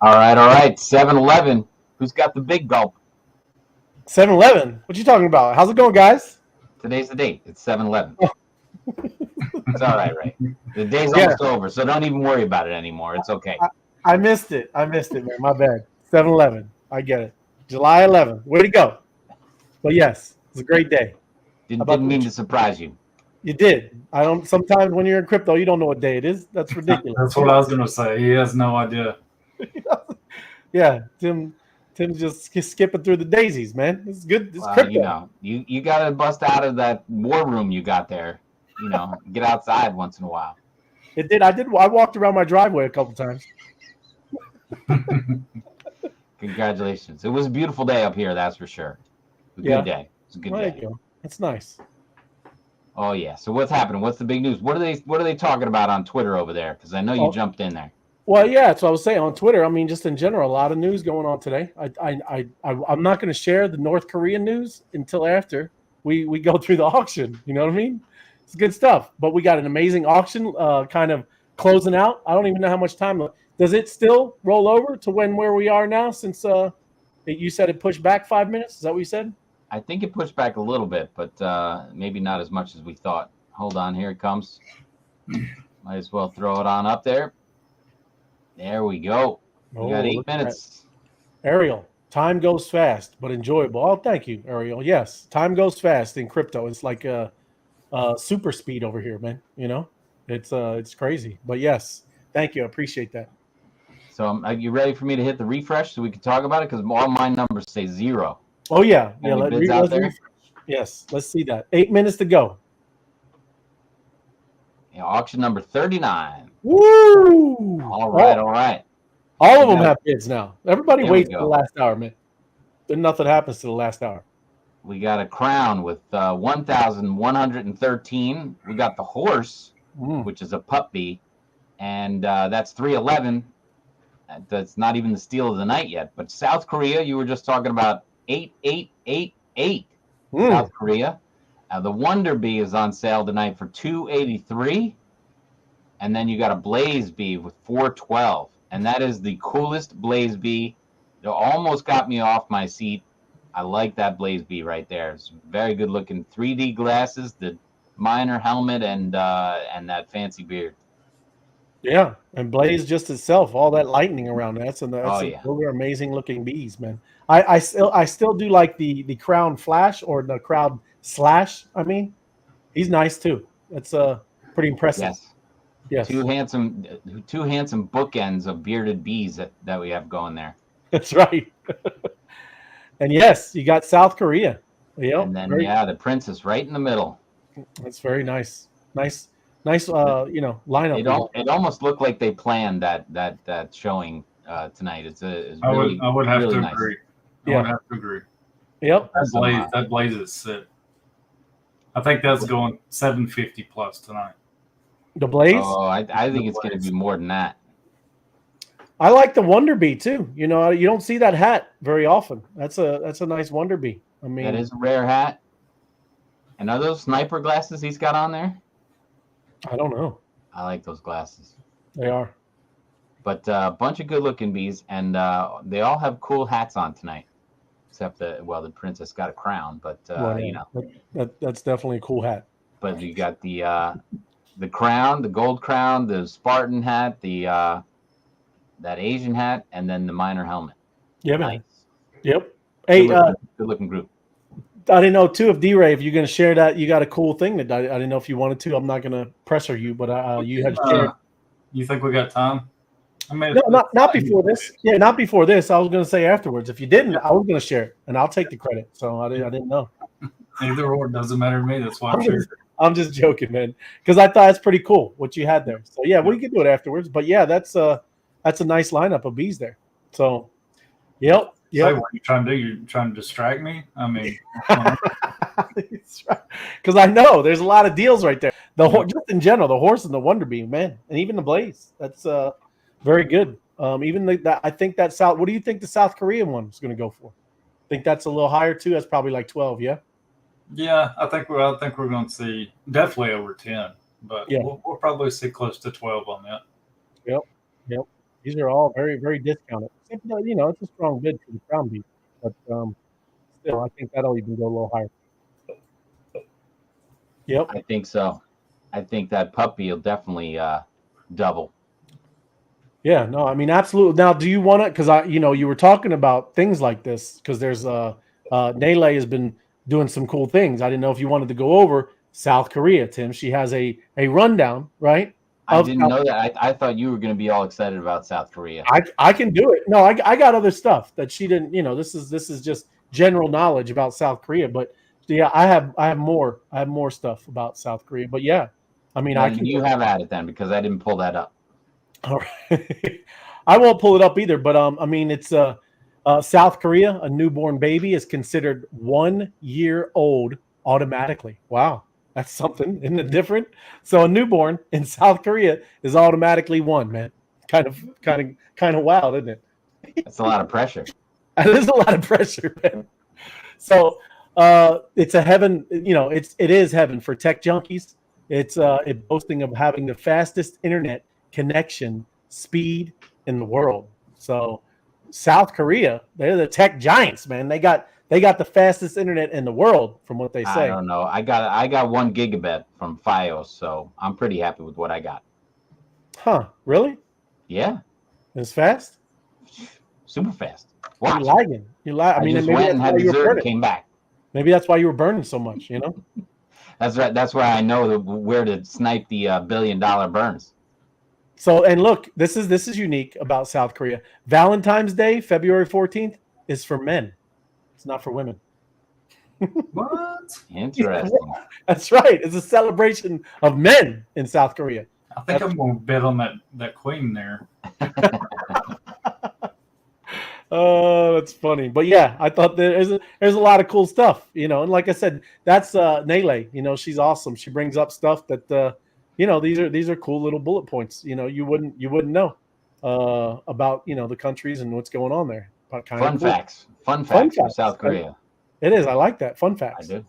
All right. 7-Eleven. Who's got the big gulp? 7-Eleven. What you talking about? How's it going, guys? Today's the date. It's 7-Eleven. It's all right. The day's Yeah. almost over, so don't even worry about it anymore. It's okay. I missed it. Man. My bad. 7-Eleven. I get it. July 11th. Way to go. But yes, it's a great day. Didn't mean to surprise you. You did. I don't. Sometimes when you're in crypto, you don't know what day it is. That's ridiculous. That's what I was gonna say. He has no idea. Yeah, Tim's just skipping through the daisies, man. It's good. It's crypto. You gotta bust out of that war room you got there. Get outside once in a while. It did. I walked around my driveway a couple times. Congratulations! It was a beautiful day up here. That's for sure. It was a good day. It's a good day. There you go. That's nice. Oh yeah. So what's happening? What's the big news? What are they talking about on Twitter over there? Because I know you jumped in there. Well, yeah, that's what I was saying on Twitter. I mean, just in general, a lot of news going on today. I'm not going to share the North Korean news until after we go through the auction. You know what I mean? It's good stuff. But we got an amazing auction kind of closing out. I don't even know how much time left. Does it still roll over to where we are now since you said it pushed back 5 minutes? Is that what you said? I think it pushed back a little bit, but maybe not as much as we thought. Hold on, here it comes. Might as well throw it on up there. There we go. We got 8 minutes. Ariel, time goes fast, but enjoyable. Oh, thank you, Ariel. Yes, time goes fast in crypto. It's like super speed over here, man. It's crazy. But yes, thank you. I appreciate that. So are you ready for me to hit the refresh so we can talk about it? Because all my numbers say 0. Oh, yeah. Yes, let's see that. 8 minutes to go. Yeah, auction number 39. Woo! All right. All of them have bids now. Everybody waits for the last hour, man. Then nothing happens to the last hour. We got a crown with 1,113. We got the horse, which is a puppy, and that's 311. That's not even the steal of the night yet. But South Korea, you were just talking about 8888. South Korea. The Wonder Bee is on sale tonight for 283, and then you got a Blaze Bee with 412, and that is the coolest Blaze Bee. It almost got me off my seat. I like that Blaze Bee right there. It's very good looking. 3D glasses, the miner helmet, and that fancy beard. Yeah, and Blaze just itself, all that lightning around those are amazing looking bees, man. I still do like the Crown Flash or the Crown Slash. I mean, he's nice too. That's pretty impressive. Yes. Two handsome bookends of bearded bees that we have going there. That's right. And yes, you got South Korea. And then the princess right in the middle. That's very nice. Nice lineup. It almost looked like they planned that showing tonight. I would have to nice. agree. I would have to agree. Yep. That Blaze is sick. I think that's going 750 plus tonight. The Blaze? Oh, I think it's going to be more than that. I like the Wonder Bee too. You don't see that hat very often. That's a nice Wonder Bee. I mean, that is a rare hat. And are those sniper glasses he's got on there? I don't know. I like those glasses. They are. But a bunch of good-looking bees, and they all have cool hats on tonight. Except the princess got a crown, but that's definitely a cool hat. But you got the crown, the gold crown, the Spartan hat, that Asian hat, and then the miner helmet. Yeah, man. Nice. Yep. Hey, good-looking group. I didn't know too if D-Ray, if you're going to share that, you got a cool thing that I didn't know if you wanted to. I'm not going to pressure you, but you had shared. You think we got time? No, not before this. Yeah, not before this. I was going to say afterwards. If you didn't, I was going to share it, and I'll take the credit. So I didn't know. Either or, doesn't matter to me. That's why I'm just joking, man, because I thought it's pretty cool what you had there. So yeah, we can do it afterwards. But yeah, that's a nice lineup of bees there. So, yep. So what are you trying to do? You're trying to distract me? I mean, because I know there's a lot of deals right there. Just in general, the horse and the Wonder Bee, man, and even the Blaze. That's very good. Even I think that South. What do you think the South Korean one is going to go for? Think that's a little higher too. That's probably like 12. Yeah. Yeah, I think we're going to see definitely over 10, but we'll probably see close to 12 on that. Yep. These are all very, very discounted. Except, it's a strong bid for the Crown Beef, but still, I think that'll even go a little higher. Yep. I think so. I think that puppy will definitely double. Yeah, no, I mean, absolutely. Now, do you want to? Because you were talking about things like this. Because there's Nele has been doing some cool things. I didn't know if you wanted to go over South Korea, Tim. She has a rundown, right? I didn't know that. I thought you were going to be all excited about South Korea. I can do it. No, I got other stuff that she didn't. This is just general knowledge about South Korea. But yeah, I have more. I have more stuff about South Korea. But yeah, I mean, I can. You have at it then, because I didn't pull that up. All right. I won't pull it up either, but I mean, it's South Korea. A newborn baby is considered 1 year old automatically. Wow, that's something, isn't it different? So a newborn in South Korea is automatically one, man. Kind of wild, isn't it? That's a lot of pressure. That is a lot of pressure, man. So it's a heaven. It is heaven for tech junkies. It's boasting of having the fastest internet connection speed in the world. So South Korea, they're the tech giants, man. They got the fastest internet in the world, from what they say. I don't know. I got 1 gigabit from FiOS, so I'm pretty happy with what I got. Huh? Really? Yeah. It's fast? Super fast. You're lagging. I mean, just maybe went and had dessert and came back. Maybe that's why you were burning so much, That's right. That's why I know where to snipe the $1 billion burns. So, and look, this is unique about South Korea. Valentine's Day, February 14th, is for men. It's not for women. What? Interesting. That's right. It's a celebration of men in South Korea. I think I'm going to bet on that queen there. Oh, that's funny. But yeah, I thought there's a lot of cool stuff, and like I said, that's Nele. She's awesome. She brings up stuff that these are cool little bullet points. You wouldn't know about the countries and what's going on there. Fun facts from South Korea. It is. I like that. Fun facts. I do.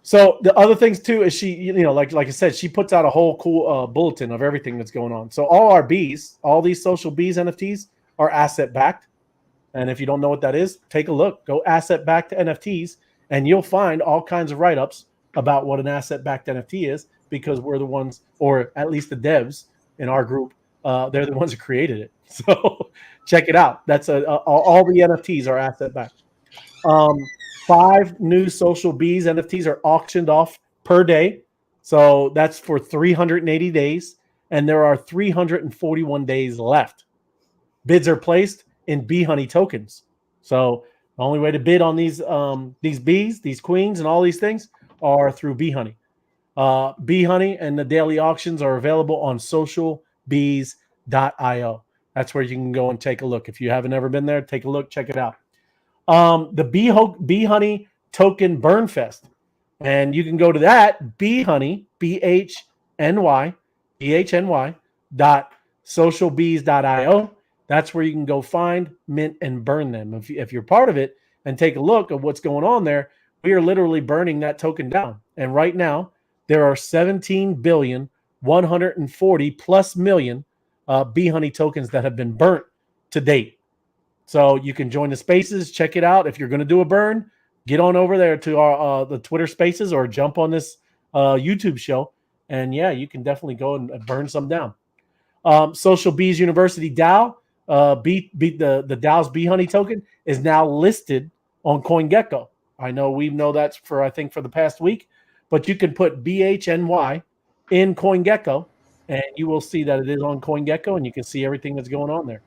So the other things too is she, like I said, she puts out a whole cool bulletin of everything that's going on. So all our bees, all these social bees NFTs are asset backed. And if you don't know what that is, take a look. Go asset backed NFTs, and you'll find all kinds of write-ups about what an asset backed NFT is, because we're the ones, or at least the devs in our group, they're the ones who created it. So check it out. That's all the NFTs are asset backed. 5 new social bees NFTs are auctioned off per day. So that's for 380 days. And there are 341 days left. Bids are placed in Bee Honey tokens. So the only way to bid on these bees, these queens, and all these things are through Bee Honey. Bee Honey and the daily auctions are available on socialbees.io. That's where you can go and take a look. If you haven't ever been there, take a look, check it out. The Bee Honey Token Burn Fest. And you can go to that, Bee Honey, BHNY.socialbees.io. That's where you can go find, mint, and burn them. If you're part of it and take a look at what's going on there, we are literally burning that token down. And right now, there are 17,140+ million Bee Honey tokens that have been burnt to date. So you can join the spaces, check it out. If you're going to do a burn, get on over there to our the Twitter spaces or jump on this YouTube show. And yeah, you can definitely go and burn some down. Social Bees University DAO, the DAO's Bee Honey token is now listed on CoinGecko. I know we know that's for the past week, but you can put BHNY in CoinGecko and you will see that it is on CoinGecko, and you can see everything that's going on there.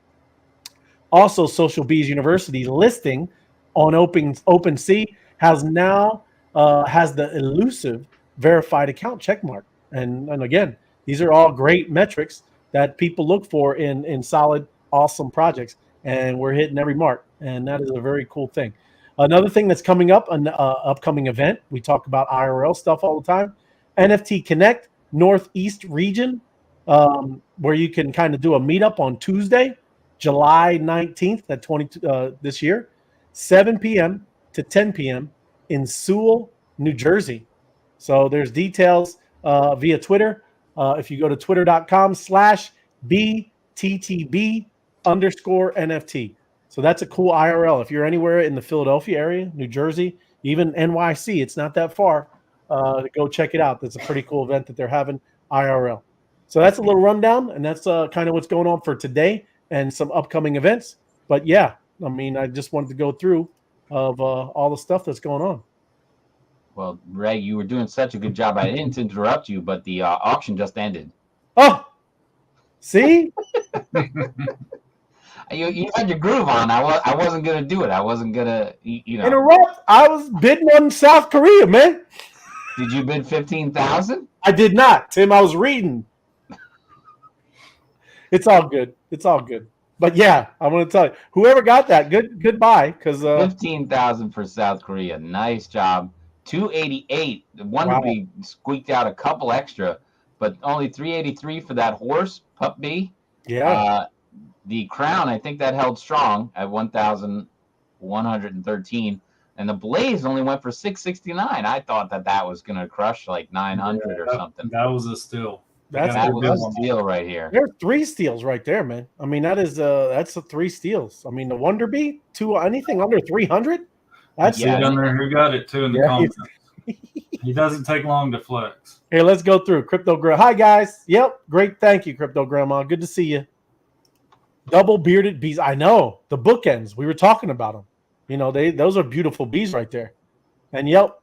Also, Social Bees University's listing on OpenSea has now has the elusive verified account checkmark. And again, these are all great metrics that people look for in solid, awesome projects. And we're hitting every mark. And that is a very cool thing. Another thing that's coming up, an upcoming event, we talk about IRL stuff all the time, NFT Connect Northeast region, where you can kind of do a meetup on Tuesday, July 19th, this year, 7 p.m. to 10 p.m. in Sewell, New Jersey. So there's details via Twitter. If you go to twitter.com/BTCC TTB_NFT. So that's a cool IRL. If you're anywhere in the Philadelphia area, New Jersey, even NYC, it's not that far. Go check it out. That's a pretty cool event that they're having IRL. So that's a little rundown, and that's kind of what's going on for today and some upcoming events. But yeah, I mean, I just wanted to go through of all the stuff that's going on. Well, Ray, you were doing such a good job. I didn't interrupt you, but the auction just ended. Oh, see? You had your groove on. I wasn't gonna do it. I wasn't gonna, Interrupt. I was bidding on South Korea, man. Did you bid 15,000? I did not, Tim. I was reading. It's all good. It's all good. But yeah, I'm gonna tell you, whoever got that, goodbye, because 15,000 for South Korea. Nice job. 288. The Wonderby squeaked out a couple extra, but only 383 for that horse, Pup B. Yeah. The crown, I think that held strong at 1,113, and the Blaze only went for 669. I thought that was gonna crush like 900 or something. That was a steal. That was a steal right here. There's 3 steals right there, man. I mean, that's the 3 steals. I mean, the Wonderby to anything under 300. That's down there who got it too in the comments. He doesn't take long to flex. Hey, let's go through Crypto Grandma. Hi guys. Yep, great. Thank you, Crypto Grandma. Good to see you. Double bearded bees. I know the bookends. We were talking about them. Those are beautiful bees right there. And yep,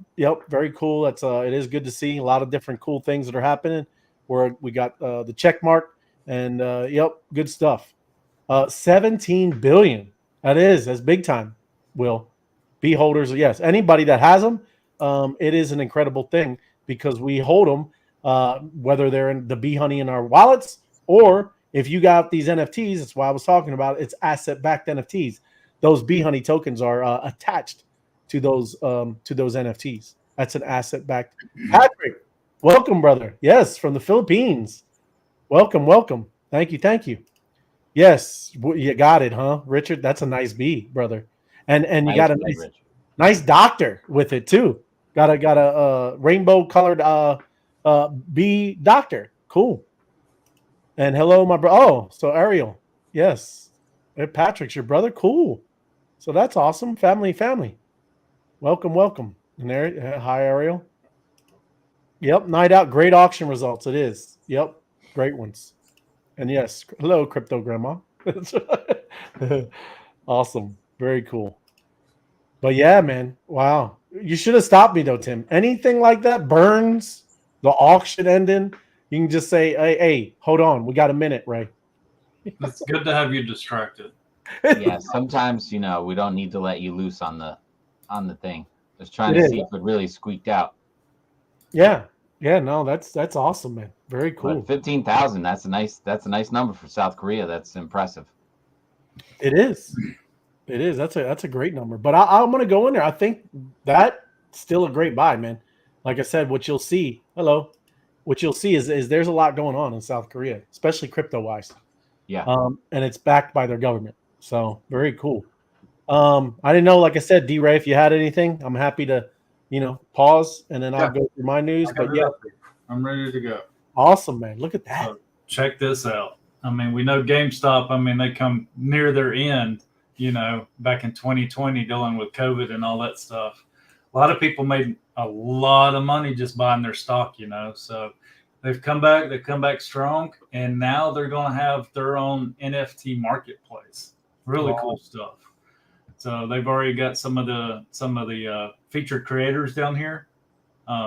very cool. That's it is good to see a lot of different cool things that are happening. Where we got the check mark and good stuff. 17 billion. That's big time. Will bee holders? Yes, anybody that has them, it is an incredible thing because we hold them, whether they're in the bee honey in our wallets or if you got these NFTs. That's why I was talking about it's asset-backed NFTs. Those bee honey tokens are attached to those NFTs. That's an asset-backed. Patrick, welcome, brother. Yes, from the Philippines. Welcome. Thank you. Yes, you got it, huh, Richard? That's a nice bee, brother. And you got a nice doctor with it too. Got a rainbow colored bee doctor. Cool. And hello, my bro. Oh, so Ariel. Yes. Hey, Patrick's your brother. Cool. So that's awesome. Family. Welcome. And there, hi, Ariel. Yep, night out. Great auction results. It is. Yep, great ones. And yes, hello, Crypto Grandma. Awesome. Very cool. But yeah, man. Wow. You should have stopped me though, Tim. Anything like that, Burns, the auction ending, you can just say, hey, hold on. We got a minute, Ray. It's good to have you distracted. Yeah, sometimes, we don't need to let you loose on the thing. Just trying to see if it really squeaked out. Yeah. No, that's awesome, man. Very cool. 15,000. That's a nice number for South Korea. That's impressive. It is. That's a great number. But I'm gonna go in there. I think that's still a great buy, man. Like I said, what you'll see is there's a lot going on in South Korea, especially crypto wise. Yeah. And it's backed by their government. So very cool. I didn't know, like I said, D-Ray, if you had anything, I'm happy to, pause and then I'll go through my news. But yeah, I'm ready to go. Awesome, man. Look at that. So check this out. I mean, we know GameStop, they come near their end, back in 2020 dealing with COVID and all that stuff. A lot of people made a lot of money just buying their stock, so they've come back strong, and now they're going to have their own NFT marketplace. Really cool stuff. So they've already got some of the featured creators down here,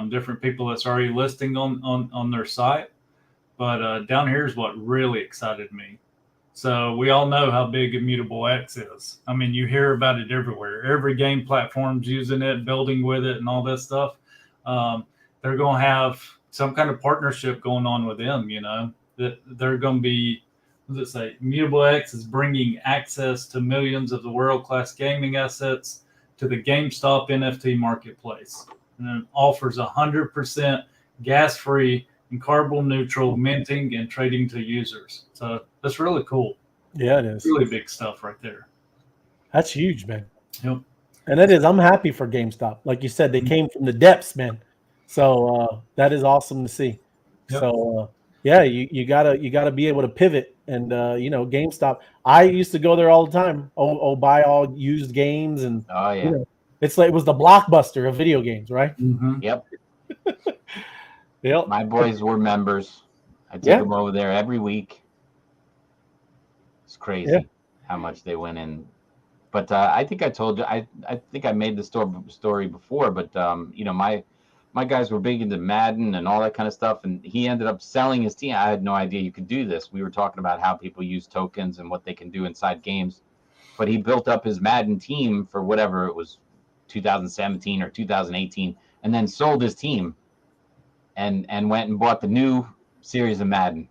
different people that's already listing on their site. But down here is what really excited me. So we all know how big Immutable X is. You hear about it everywhere. Every game platform's using it, building with it, and all this stuff. They're going to have some kind of partnership going on with them, that they're going to be, what does it say? Immutable X is bringing access to millions of the world-class gaming assets to the GameStop NFT marketplace. And it offers 100% gas-free and carbon-neutral minting and trading to users. So that's really cool. Yeah, it is. Really big stuff right there. That's huge, man. Yep. And it is. I'm happy for GameStop. Like you said, they came from the depths, man. So that is awesome to see. Yep. So Yeah, you gotta be able to pivot, and GameStop. I used to go there all the time. Buy all used games, and Oh you yeah. know, it's like it was the Blockbuster of video games, right? Mm-hmm. Yep. Yep. My boys were members. I take Yeah. them over there every week. It's Yeah. crazy how much they went in. But I think I told you. I think I made the story before. But my guys were big into Madden and all that kind of stuff, and he ended up selling his team. I had no idea you could do this. We were talking about how people use tokens and what they can do inside games. But he built up his Madden team for whatever it was, 2017 or 2018, and then sold his team and went and bought the new series of Madden.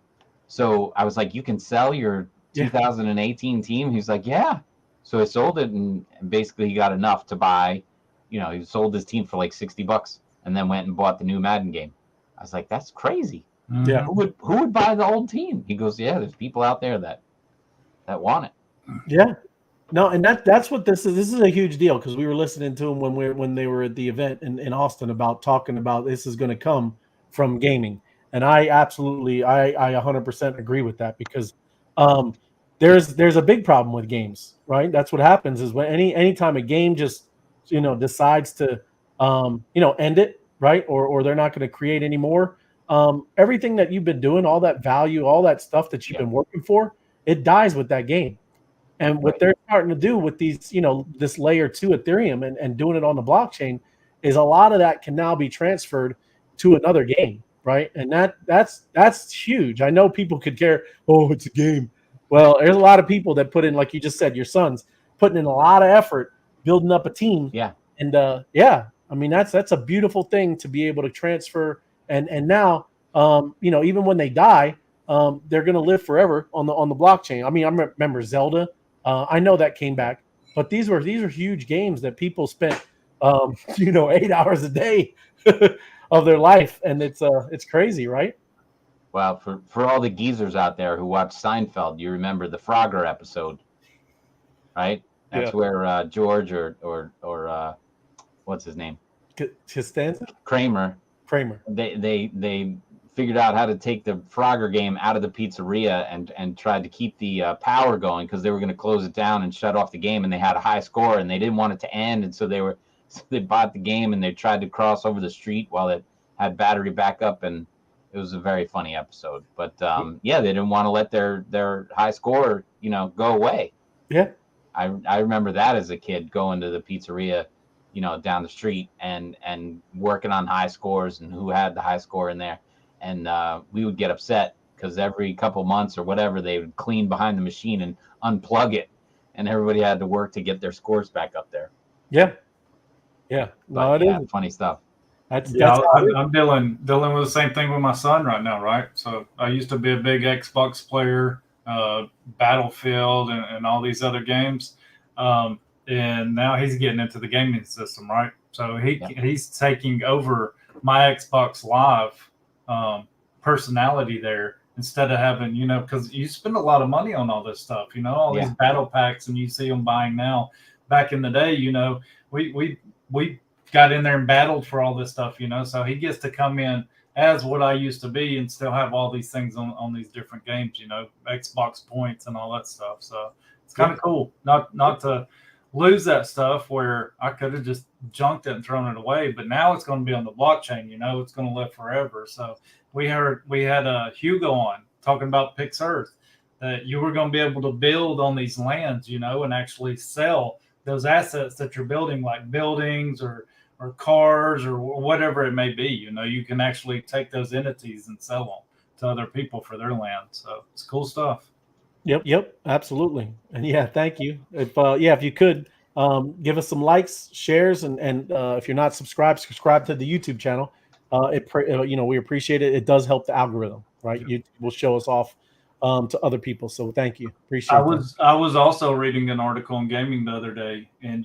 So I was like, "You can sell your Yeah. 2018 team?" He's like, "Yeah." So I sold it, and basically he got enough to buy. He sold his team for like $60, and then went and bought the new Madden game. I was like, "That's crazy. Yeah. Who would buy the old team?" He goes, "Yeah, there's people out there that want it." Yeah. No, and that's what this is. This is a huge deal because we were listening to them when they were at the event in Austin about talking about this is going to come from gaming, and I absolutely I 100% agree with that because um, there's a big problem with games, right? That's what happens is when anytime a game just decides to end it, right, or they're not going to create anymore. Everything that you've been doing, all that value, all that stuff that you've Yeah, been working for, it dies with that game. And what right. they're starting to do with these, this layer 2 Ethereum and doing it on the blockchain is a lot of that can now be transferred to another game, right? And that's huge. I know people could care, oh, it's a game. Well, there's a lot of people that put in, like you just said, your sons putting in a lot of effort building up a team. Yeah, And yeah, I mean that's a beautiful thing to be able to transfer. And now even when they die, they're going to live forever on the blockchain. I mean, I remember Zelda. I know that came back, but these are huge games that people spent, 8 hours a day of their life, and it's crazy, right? well, for all the geezers out there who watch Seinfeld, you remember the Frogger episode, right? Yeah, That's where George or what's his name, Costanza, Kramer, Kramer. they figured out how to take the Frogger game out of the pizzeria and tried to keep the power going because they were going to close it down and shut off the game, and they had a high score and they didn't want it to end, and so they bought the game and they tried to cross over the street while it had battery backup, and it was a very funny episode. But yeah, they didn't want to let their high score go away. Yeah, I remember that as a kid going to the pizzeria, down the street and working on high scores and who had the high score in there, and we would get upset because every couple months or whatever they would clean behind the machine and unplug it, and everybody had to work to get their scores back up there. yeah, yeah. No, But it yeah, is. funny stuff. Yeah, That's how it is. I'm dealing with the same thing with my son right now, right? So I used to be a big Xbox player, Battlefield, and all these other games, and now he's getting into the gaming system, right? So he's taking over my Xbox Live personality there instead of having, because you spend a lot of money on all this stuff, all these Yeah. battle packs, and you see them buying now. Back in the day, we got in there and battled for all this stuff, so he gets to come in as what I used to be and still have all these things on these different games, Xbox points and all that stuff. So it's kind of cool not to lose that stuff where I could have just junked it and thrown it away, but now it's going to be on the blockchain, it's going to live forever. So we had Hugo on talking about Pix Earth, that you were going to be able to build on these lands, and actually sell those assets that you're building, like buildings or cars or whatever it may be. You can actually take those entities and sell them to other people for their land. So it's cool stuff. Yep, absolutely. And yeah, thank you. If you could give us some likes, shares, and if you're not subscribed, subscribe to the YouTube channel. We appreciate it. It does help the algorithm, right? You will show us off to other people. So thank you. Appreciate that. I was also reading an article on gaming the other day, and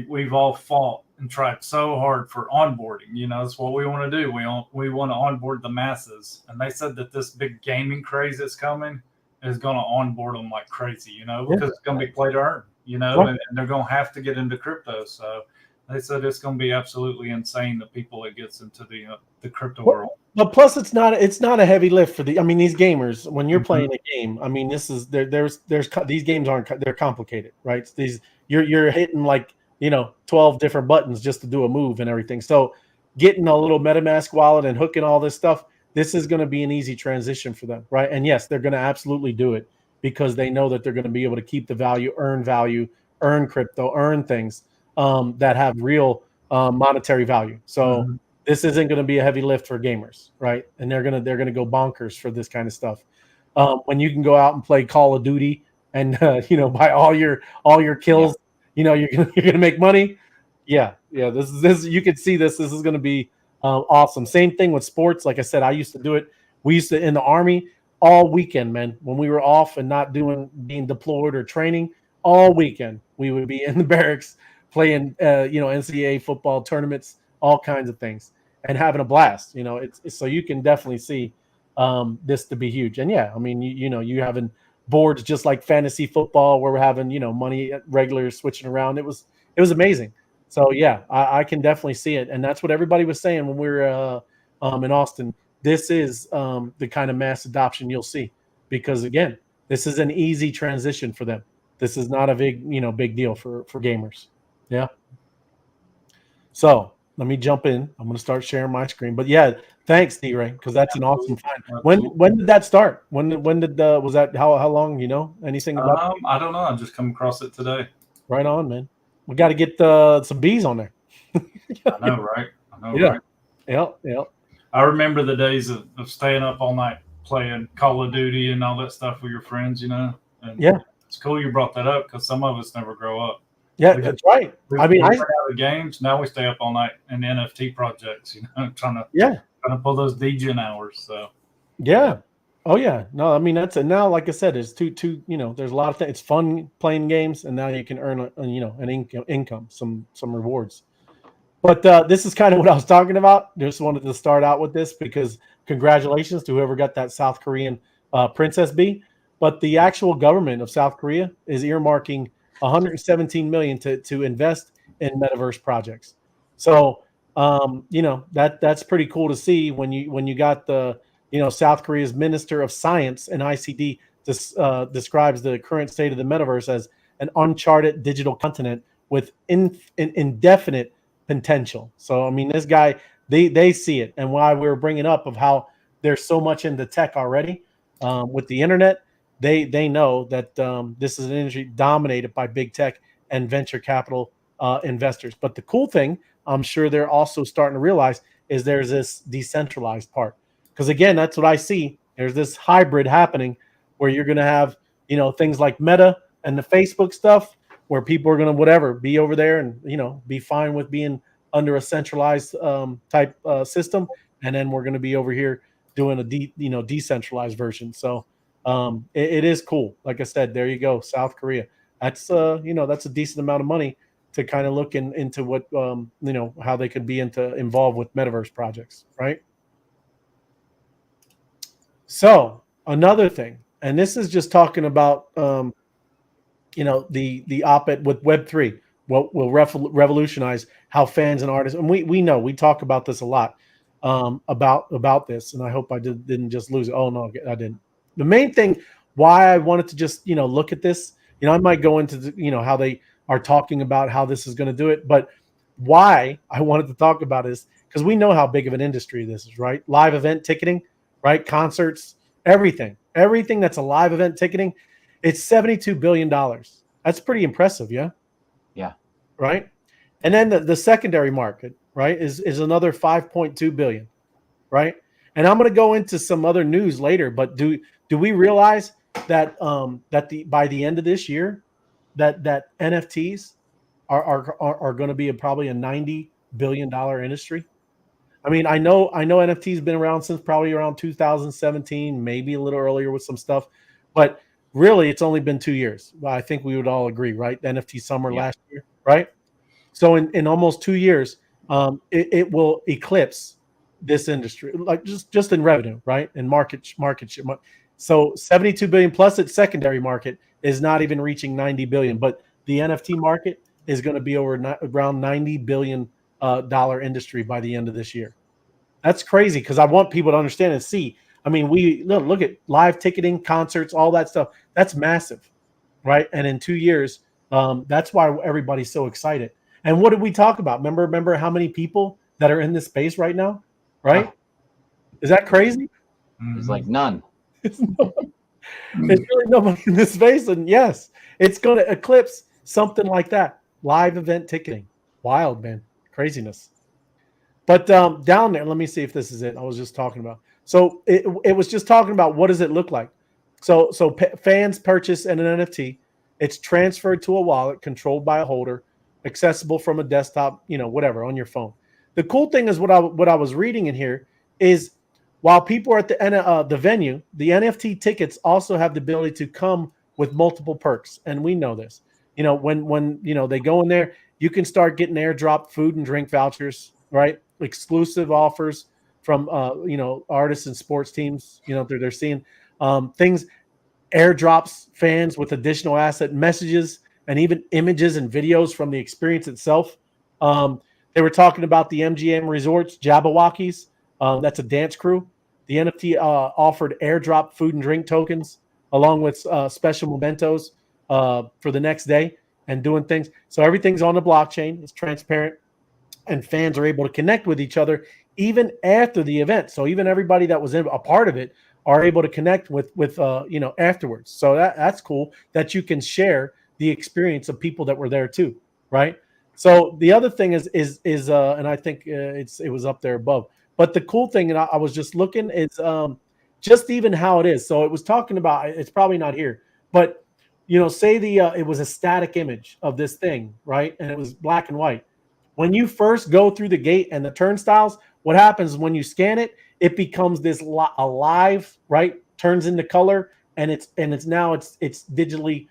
we've all fought and tried so hard for onboarding. That's what we want to do. We want to onboard the masses, and they said that this big gaming craze that's coming is going to onboard them like crazy. Because it's going to be play to earn. And they're going to have to get into crypto. So They said it's going to be absolutely insane, the people that gets into the crypto world. But plus, it's not a heavy lift for these gamers. When you're playing a game, I mean, this is there's these games they're complicated, right? These you're hitting 12 different buttons just to do a move and everything. So getting a little MetaMask wallet and hooking all this stuff, this is going to be an easy transition for them, right? And yes, they're going to absolutely do it because they know that they're going to be able to keep the value, earn crypto, earn things that have real monetary value. So this isn't going to be a heavy lift for gamers, right? And they're gonna go bonkers for this kind of stuff. When you can go out and play Call of Duty and buy all your kills, you're gonna make money. Yeah. This you can see this. This is gonna be awesome. Same thing with sports. Like I said, I used to do it. We used to in the Army all weekend, man. When we were off and not being deployed or training, all weekend we would be in the barracks playing NCAA football tournaments, all kinds of things, and having a blast. It's so you can definitely see this to be huge. And yeah, I mean, you having boards just like fantasy football where we're having money regulars switching around. It was amazing. So yeah, I can definitely see it, and that's what everybody was saying when we were in Austin. This is the kind of mass adoption you'll see because again, this is an easy transition for them. This is not a big deal for gamers. Yeah. So let me jump in. I'm going to start sharing my screen. But yeah, thanks, D-Ray, because that's an awesome find. When did that start? When did was that? How long? Anything about? I don't know. I just come across it today. Right on, man. We got to get some bees on there. I know, right? Right? Yeah. I remember the days of staying up all night playing Call of Duty and all that stuff with your friends. And yeah, it's cool you brought that up because some of us never grow up. Yeah, that's right. I mean, out of games. Now we stay up all night in NFT projects. Trying to pull those degen hours. So yeah. Oh yeah. No, I mean now. Like I said, it's two. There's a lot of things. It's fun playing games, and now you can earn an income, some rewards. But this is kind of what I was talking about. Just wanted to start out with this because congratulations to whoever got that South Korean Princess Bee. But the actual government of South Korea is earmarking $117 million to invest in metaverse projects. So that's pretty cool to see when you got the South Korea's Minister of Science and ICT describes the current state of the metaverse as an uncharted digital continent with indefinite potential. So I mean, this guy they see it, and why we were bringing up of how there's so much into tech already with the internet. They know that this is an industry dominated by big tech and venture capital investors. But the cool thing, I'm sure they're also starting to realize, is there's this decentralized part. Because again, that's what I see. There's this hybrid happening where you're going to have things like Meta and the Facebook stuff, where people are going to be over there and be fine with being under a centralized type system, and then we're going to be over here doing a decentralized version. So. It is cool. Like I said, there you go, South Korea. That's that's a decent amount of money to kind of look into what how they could be involved with metaverse projects, right? So another thing, and this is just talking about the op-ed with Web3. What will revolutionize how fans and artists, and we know we talk about this a lot about this, and I hope I didn't just lose it. Oh no, I didn't. The main thing why I wanted to just, look at this, I might go into, how they are talking about how this is going to do it. But why I wanted to talk about is because we know how big of an industry this is, right? Live event ticketing, right? Concerts, everything that's a live event ticketing. It's $72 billion. That's pretty impressive. Yeah. Yeah. Right. And then the secondary market, right, is another 5.2 billion. Right. And I'm going to go into some other news later, but do we realize that by the end of this year, that NFTs are going to be probably a $90 billion industry? I mean, I know NFTs been around since probably around 2017, maybe a little earlier with some stuff, but really it's only been 2 years. Well, I think we would all agree, right? The NFT summer last year, right? So in almost 2 years, it will eclipse this industry, like just in revenue, right? And market share. So 72 billion plus its secondary market is not even reaching 90 billion, but the NFT market is going to be around $90 billion dollar industry by the end of this year. That's crazy because I want people to understand and see. I mean, we look at live ticketing, concerts, all that stuff. That's massive, right? And in 2 years, that's why everybody's so excited. And what did we talk about? Remember how many people that are in this space right now, right? Is that crazy? It's like none. It's really nobody in this space. And yes, it's going to eclipse something like that. Live event ticketing. Wild, man. Craziness. But down there, let me see if this is it. I was just talking about. So it was just talking about what does it look like. So fans purchase an NFT. It's transferred to a wallet controlled by a holder, accessible from a desktop, whatever, on your phone. The cool thing is what I was reading in here is while people are at the venue, the NFT tickets also have the ability to come with multiple perks, and we know this. When they go in there, you can start getting airdrop food and drink vouchers, right? Exclusive offers from artists and sports teams. They're seeing things, airdrops fans with additional asset messages and even images and videos from the experience itself. They were talking about the MGM Resorts Jabberwockies. That's a dance crew. The NFT offered airdrop food and drink tokens along with special mementos for the next day and doing things. So everything's on the blockchain. It's transparent. And fans are able to connect with each other even after the event. So even everybody that was a part of it are able to connect with afterwards. So that's cool that you can share the experience of people that were there too, right? So the other thing is and I think it was up there above. But the cool thing, and I was just looking, is just even how it is. So it was talking about, it's probably not here, but say it was a static image of this thing, right? And it was black and white. When you first go through the gate and the turnstiles, what happens when you scan it? It becomes this alive, right? Turns into color, and it's digitally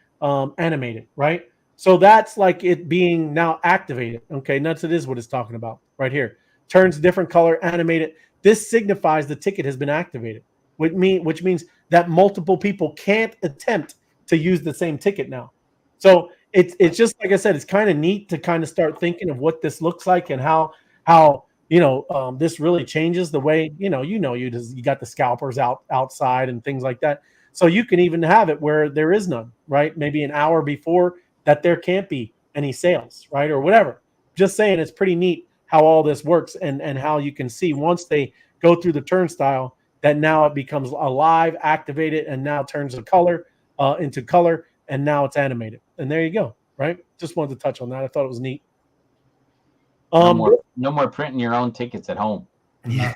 animated, right? So that's like it being now activated. Okay, that's it is what it's talking about right here. Turns different color, animated. This signifies the ticket has been activated, which means that multiple people can't attempt to use the same ticket now. So it's just like I said, it's kind of neat to kind of start thinking of what this looks like and how this really changes the way you got the scalpers outside and things like that. So you can even have it where there is none, right? Maybe an hour before that there can't be any sales, right, or whatever. Just saying, it's pretty neat how all this works and how you can see once they go through the turnstile that now it becomes alive, activated, and now turns the color into color. And now it's animated. And there you go, right? Just wanted to touch on that. I thought it was neat. No more printing your own tickets at home. Then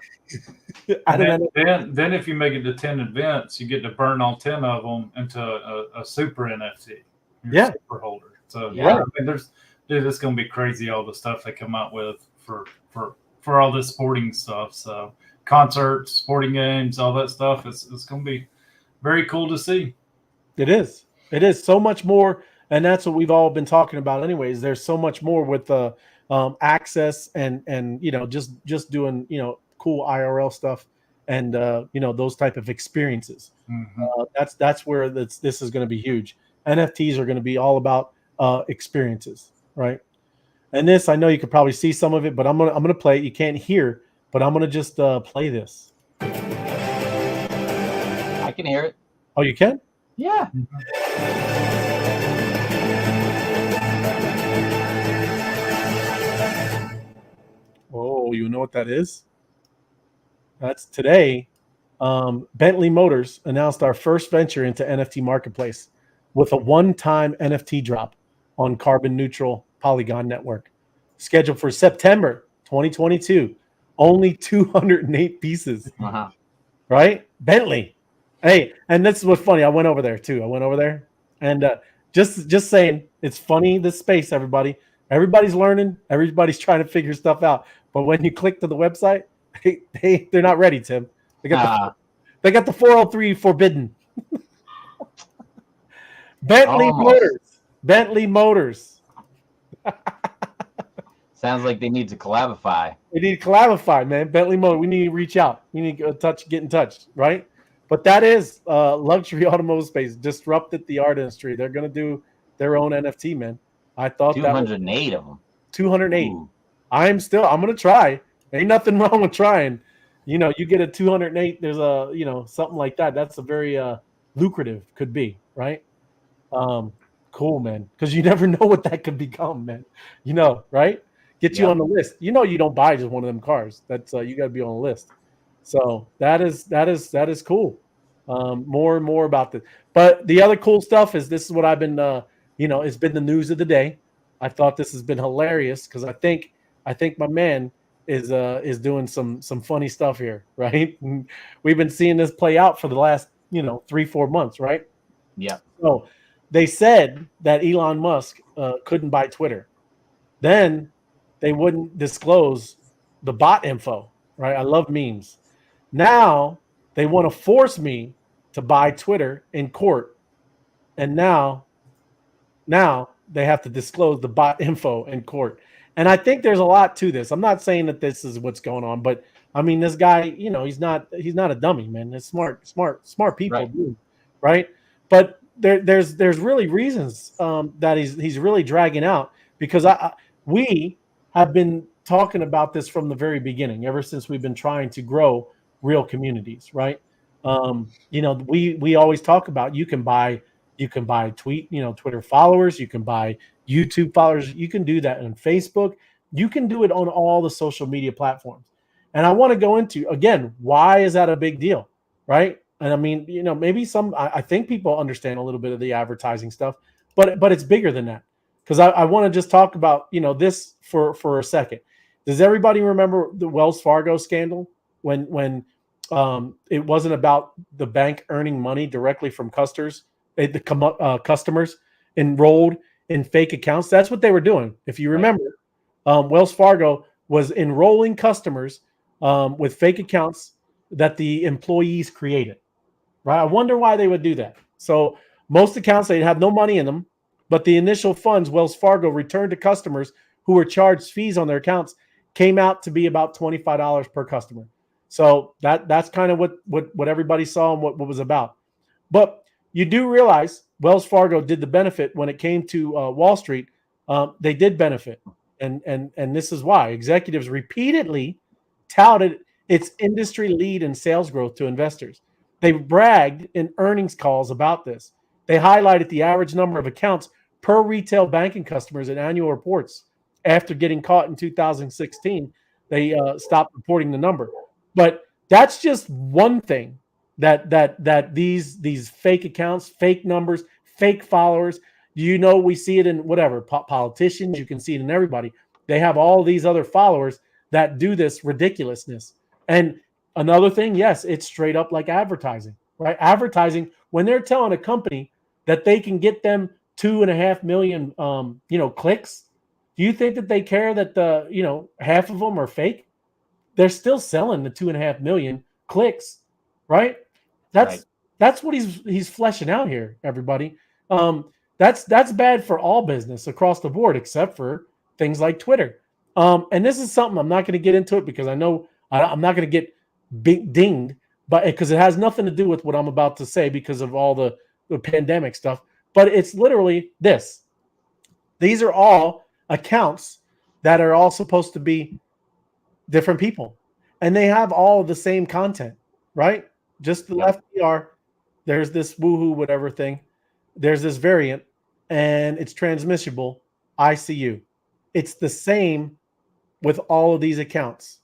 if you make it to 10 events, you get to burn all 10 of them into a super NFT. Super holder. So I mean, it's going to be crazy all the stuff they come out with for all this sporting stuff. So concerts, sporting games, all that stuff. It's going to be very cool to see. It is. It is so much more, and that's what we've all been talking about anyways. There's so much more with the access and just doing cool IRL stuff and those type of experiences. Mm-hmm. That's where this is going to be huge. NFTs are going to be all about experiences, right? And this, I know you could probably see some of it, but I'm gonna play it. You can't hear, but I'm gonna just play this. I can hear it. Oh, you can? Yeah. Oh, you know what that is? That's today. Bentley Motors announced our first venture into NFT marketplace with a one-time NFT drop on carbon neutral Polygon network, scheduled for September 2022. Only 208 pieces. Right? Bentley. Hey, and this is what's funny. I went over there too. And just saying, it's funny, this space, everybody. Everybody's learning. Everybody's trying to figure stuff out. But when you click to the website, they're not ready, Tim. They got the 403 forbidden. Bentley Motors. Sounds like they need to collabify. They need to collabify, man. Bentley Motors. We need to reach out. We need to get in touch, right? But that is luxury automotive space disrupted the art industry. They're going to do their own NFT, man. I thought that was 208 of them. 208. Ooh. I'm going to try. Ain't nothing wrong with trying. You know, you get a 208, there's a, you know, something like that. That's a very lucrative, could be, right? Cool, man. Because you never know what that could become, man. You know, right? Get you on the list. You know, you don't buy just one of them cars. That's you got to be on the list. So that is cool. More and more about this. But the other cool stuff is this is what I've been, you know, it's been the news of the day. I thought this has been hilarious because I think my man is doing some funny stuff here, right? And we've been seeing this play out for the last, you know, 3-4 months, right? Yeah. So they said that Elon Musk couldn't buy Twitter. Then they wouldn't disclose the bot info, right? I love memes. Now they want to force me to buy Twitter in court. And now they have to disclose the bot info in court. And I think there's a lot to this. I'm not saying that this is what's going on, but I mean, this guy, you know, he's not a dummy, man. It's smart people, right? But there's really reasons that he's really dragging out because we have been talking about this from the very beginning, ever since we've been trying to grow real communities, right? You know, we always talk about you can buy Twitter followers, you can buy YouTube followers, you can do that on Facebook, you can do it on all the social media platforms. And I want to go into again, why is that a big deal, right? And I mean, you know, maybe I think people understand a little bit of the advertising stuff, but it's bigger than that. Because I want to just talk about, you know, this for a second. Does everybody remember the Wells Fargo scandal when it wasn't about the bank earning money directly from customers enrolled in fake accounts? That's what they were doing. If you remember, Wells Fargo was enrolling customers with fake accounts that the employees created. Right? I wonder why they would do that. So most accounts, they'd have no money in them, but the initial funds Wells Fargo returned to customers who were charged fees on their accounts came out to be about $25 per customer. So that's kind of what everybody saw and what was about. But you do realize Wells Fargo did the benefit when it came to Wall Street. They did benefit, and this is why executives repeatedly touted its industry lead in sales growth to investors. They bragged in earnings calls about this. They highlighted the average number of accounts per retail banking customers in annual reports. After getting caught in 2016, they stopped reporting the number. But that's just one thing that these fake accounts, fake numbers, fake followers. You know, we see it in whatever politicians. You can see it in everybody. They have all these other followers that do this ridiculousness. And another thing, yes, it's straight up like advertising, right? Advertising, when they're telling a company that they can get them 2.5 million, clicks. Do you think that they care that half of them are fake? They're still selling the 2.5 million clicks, right? That's what he's fleshing out here, everybody. That's bad for all business across the board, except for things like Twitter. And this is something I'm not going to get into it because I know I'm not going to get dinged, but because it has nothing to do with what I'm about to say because of all the pandemic stuff. But it's literally this. These are all accounts that are all supposed to be different people, and they have all the same content, right? Just the left PR. There's this woohoo whatever thing. There's this variant, and it's transmissible. ICU. It's the same with all of these accounts.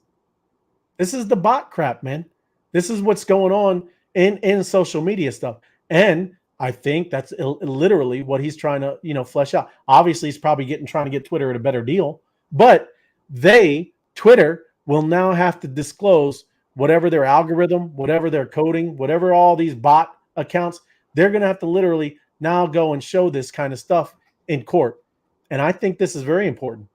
This is the bot crap, man. This is what's going on in social media stuff, and I think that's literally what he's trying to flesh out. Obviously, he's probably trying to get Twitter at a better deal, but Twitter will now have to disclose whatever their algorithm, whatever their coding, whatever all these bot accounts, they're going to have to literally now go and show this kind of stuff in court. And I think this is very important.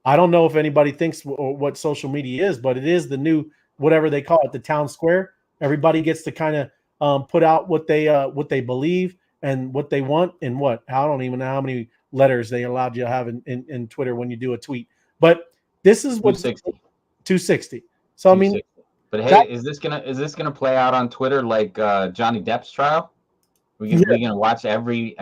I don't know if anybody thinks what social media is, but it is the new, whatever they call it, the town square. Everybody gets to kind of put out what they believe and what they want and what. I don't even know how many letters they allowed you to have in Twitter when you do a tweet. But this is what 260. So I mean, but hey, is this gonna play out on Twitter like Johnny Depp's trial? We can watch every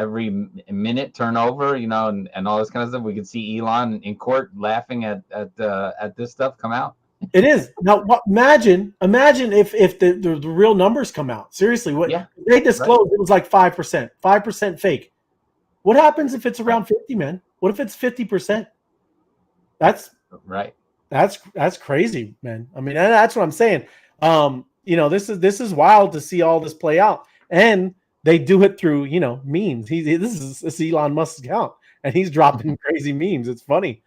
minute turn over, you know, and all this kind of stuff. We can see Elon in court laughing at this stuff come out. It is. Now, imagine if the real numbers come out. Seriously, what they disclosed, it was like 5% fake. What happens if it's around 50, man? What if it's 50%? That's right. That's crazy, man. I mean, that's what I'm saying. You know, this is wild to see all this play out, and they do it through, you know, memes. This is Elon Musk's account, and he's dropping crazy memes. It's funny,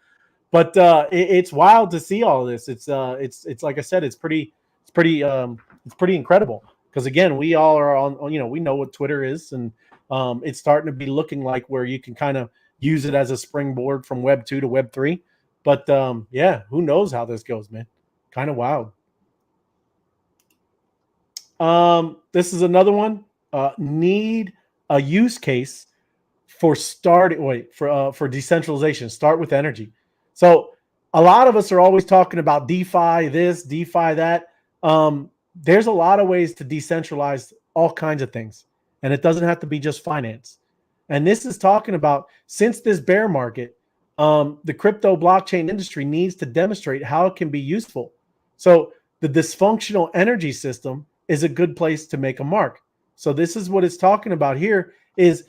but it's wild to see all of this. It's like I said, it's pretty incredible, because again, we all are on, you know, we know what Twitter is, and it's starting to be looking like where you can kind of use it as a springboard from Web 2 to Web 3. But yeah, who knows how this goes, man? Kind of wild. This is another one. Need a use case for decentralization. Start with energy. So a lot of us are always talking about DeFi this, DeFi that. There's a lot of ways to decentralize all kinds of things, and it doesn't have to be just finance. And this is talking about, since this bear market, the crypto blockchain industry needs to demonstrate how it can be useful. So the dysfunctional energy system is a good place to make a mark. So this is what it's talking about here is,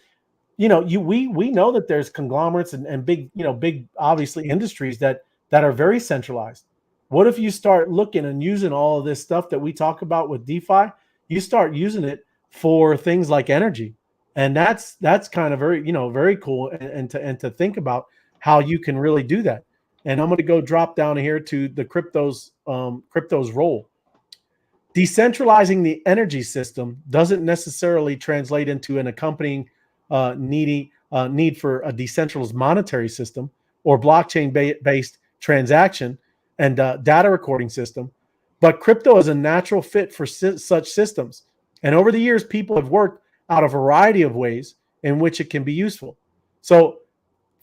you know, we know that there's conglomerates and big, you know, big, obviously, industries that are very centralized. What if you start looking and using all of this stuff that we talk about with DeFi? You start using it for things like energy. And that's kind of very, you know, very cool. And to think about how you can really do that. And I'm going to go drop down here to the crypto's role. Decentralizing the energy system doesn't necessarily translate into an accompanying need for a decentralized monetary system or blockchain-based transaction and data recording system, but crypto is a natural fit for such systems. And over the years, people have worked out a variety of ways in which it can be useful. So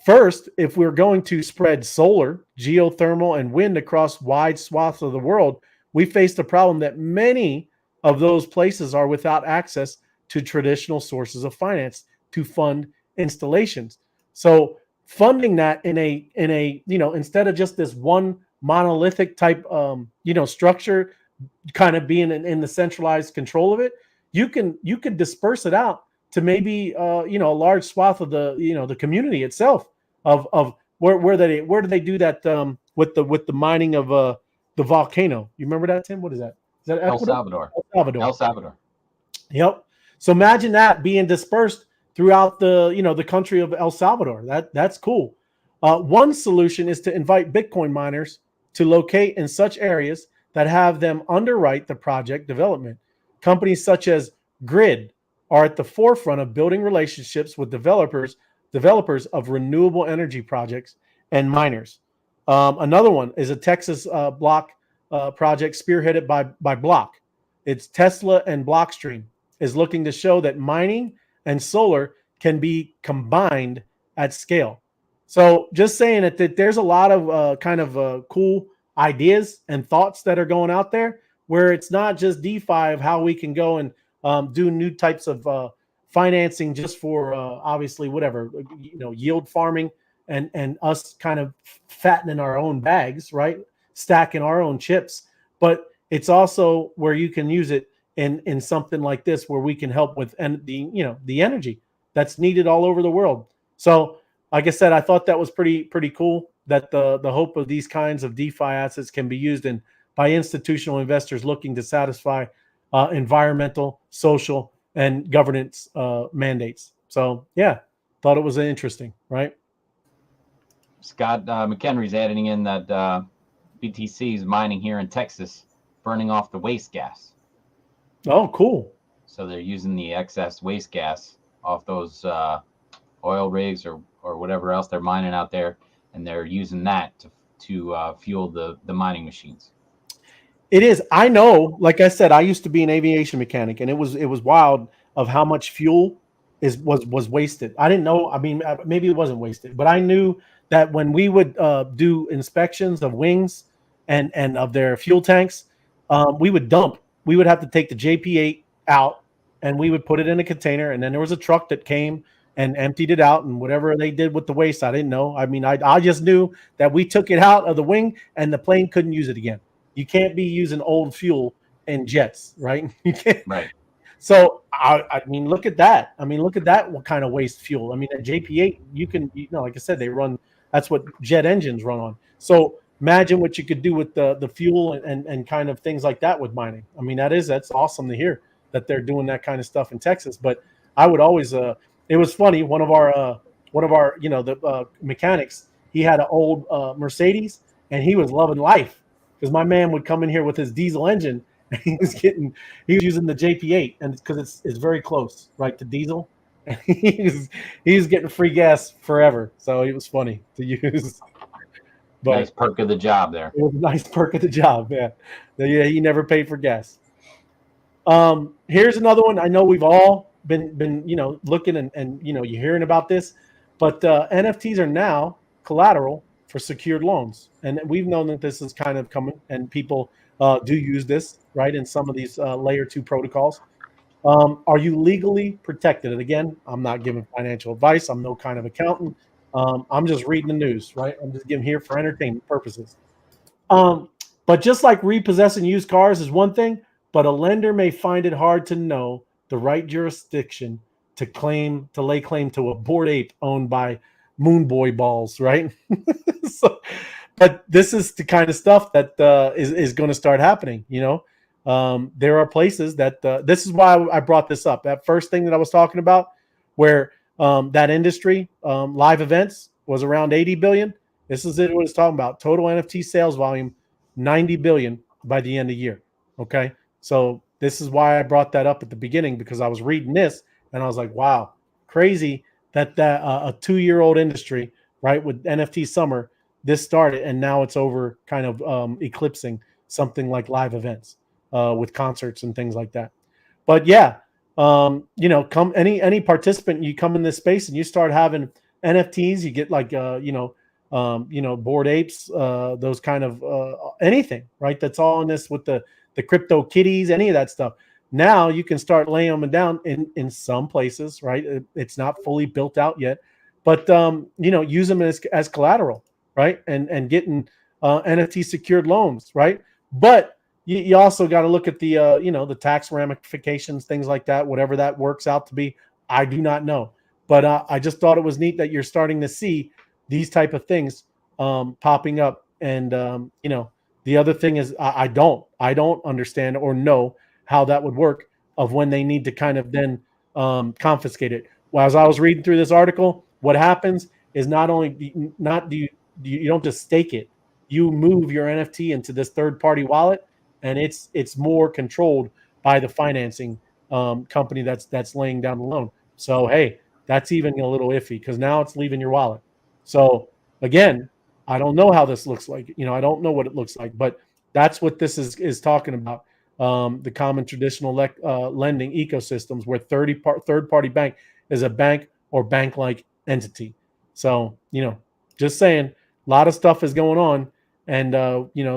first, if we're going to spread solar, geothermal, and wind across wide swaths of the world, we face the problem that many of those places are without access to traditional sources of finance to fund installations. So funding that in a you know, instead of just this one monolithic type you know, structure kind of being in the centralized control of it, you could disperse it out to maybe you know, a large swath of the, you know, the community itself of where do they do that with the mining of the volcano. You remember that, Tim? What is that? Is that El Salvador? El Salvador. Yep. So imagine that being dispersed throughout the, you know, the country of El Salvador. That's cool. One solution is to invite Bitcoin miners to locate in such areas that have them underwrite the project development. Companies such as Grid are at the forefront of building relationships with developers of renewable energy projects and miners. Another one is a Texas block project spearheaded by Block. It's Tesla and Blockstream is looking to show that mining and solar can be combined at scale. So just saying that there's a lot of kind of cool ideas and thoughts that are going out there, where it's not just DeFi of how we can go and do new types of financing just for obviously whatever, you know, yield farming and us kind of fattening our own bags, right? Stacking our own chips. But it's also where you can use it in something like this, where we can help with the energy that's needed all over the world. So like I said, I thought that was pretty cool, that the hope of these kinds of DeFi assets can be used by institutional investors looking to satisfy environmental, social, and governance mandates. So yeah, thought it was interesting, right? Scott McHenry's adding in that BTC is mining here in Texas, burning off the waste gas. Oh, cool. So they're using the excess waste gas off those oil rigs or whatever else they're mining out there, and they're using that to fuel the mining machines. It is. I know, like I said, I used to be an aviation mechanic, and it was wild of how much fuel was wasted. I didn't know. I mean, maybe it wasn't wasted, but I knew that when we would do inspections of wings and of their fuel tanks, we would have to take the JP8 out and we would put it in a container, and then there was a truck that came and emptied it out, and whatever they did with the waste, I didn't know. I mean, I just knew that we took it out of the wing and the plane couldn't use it again. You can't be using old fuel in jets, right? You can't. Right. So I mean, look at that. I mean, look at that. What kind of waste fuel? I mean, at JP8, you can, like I said, they run. That's what jet engines run on. So imagine what you could do with the fuel and kind of things like that with mining. I mean, that's awesome to hear that they're doing that kind of stuff in Texas. But I would always. It was funny. One of our the mechanics. He had an old Mercedes, and he was loving life because my man would come in here with his diesel engine. He was using the JP8, and because it's very close, right, to diesel. And he was getting free gas forever, so it was funny to use. But nice perk of the job there. It was a nice perk of the job, yeah. He never paid for gas. Here's another one. I know we've all been looking and you're hearing about this, but NFTs are now collateral for secured loans, and we've known that this is kind of coming, and people do use this, right, in some of these layer 2 protocols. Are you legally protected? And again, I'm not giving financial advice. I'm no kind of accountant. I'm just reading the news, right? I'm just giving here for entertainment purposes. But just like repossessing used cars is one thing, but a lender may find it hard to know the right jurisdiction to lay claim to a Bored Ape owned by Moon Boy balls, right? But this is the kind of stuff that is going to start happening. There are places that this is why I brought this up. That first thing that I was talking about, where that industry, live events, was around 80 billion. This is what it's talking about. Total NFT sales volume, 90 billion by the end of the year. Okay, so this is why I brought that up at the beginning, because I was reading this and I was like, wow, crazy that a 2-year-old industry, right, with NFT Summer, this started, and now it's over, kind of eclipsing something like live events with concerts and things like that. But yeah, come any participant, you come in this space and you start having NFTs, you get like Bored Apes, those kind of anything, right? That's all in this with the crypto kitties, any of that stuff. Now you can start laying them down in some places, right? It's not fully built out yet, but use them as collateral, right? And getting NFT secured loans, right? But you also got to look at the the tax ramifications, things like that, whatever that works out to be. I do not know, but I just thought it was neat that you're starting to see these type of things popping up. And the other thing is I don't understand or know how that would work, of when they need to kind of then confiscate it. Well, as I was reading through this article, what happens is you don't just stake it, you move your NFT into this third-party wallet, and it's more controlled by the financing company that's laying down the loan. So hey, that's even a little iffy, because now it's leaving your wallet. So again, I don't know how this looks like. I don't know what it looks like, but that's what this is talking about. The common traditional lending ecosystems, where third-party bank is a bank or bank-like entity. So just saying, a lot of stuff is going on, and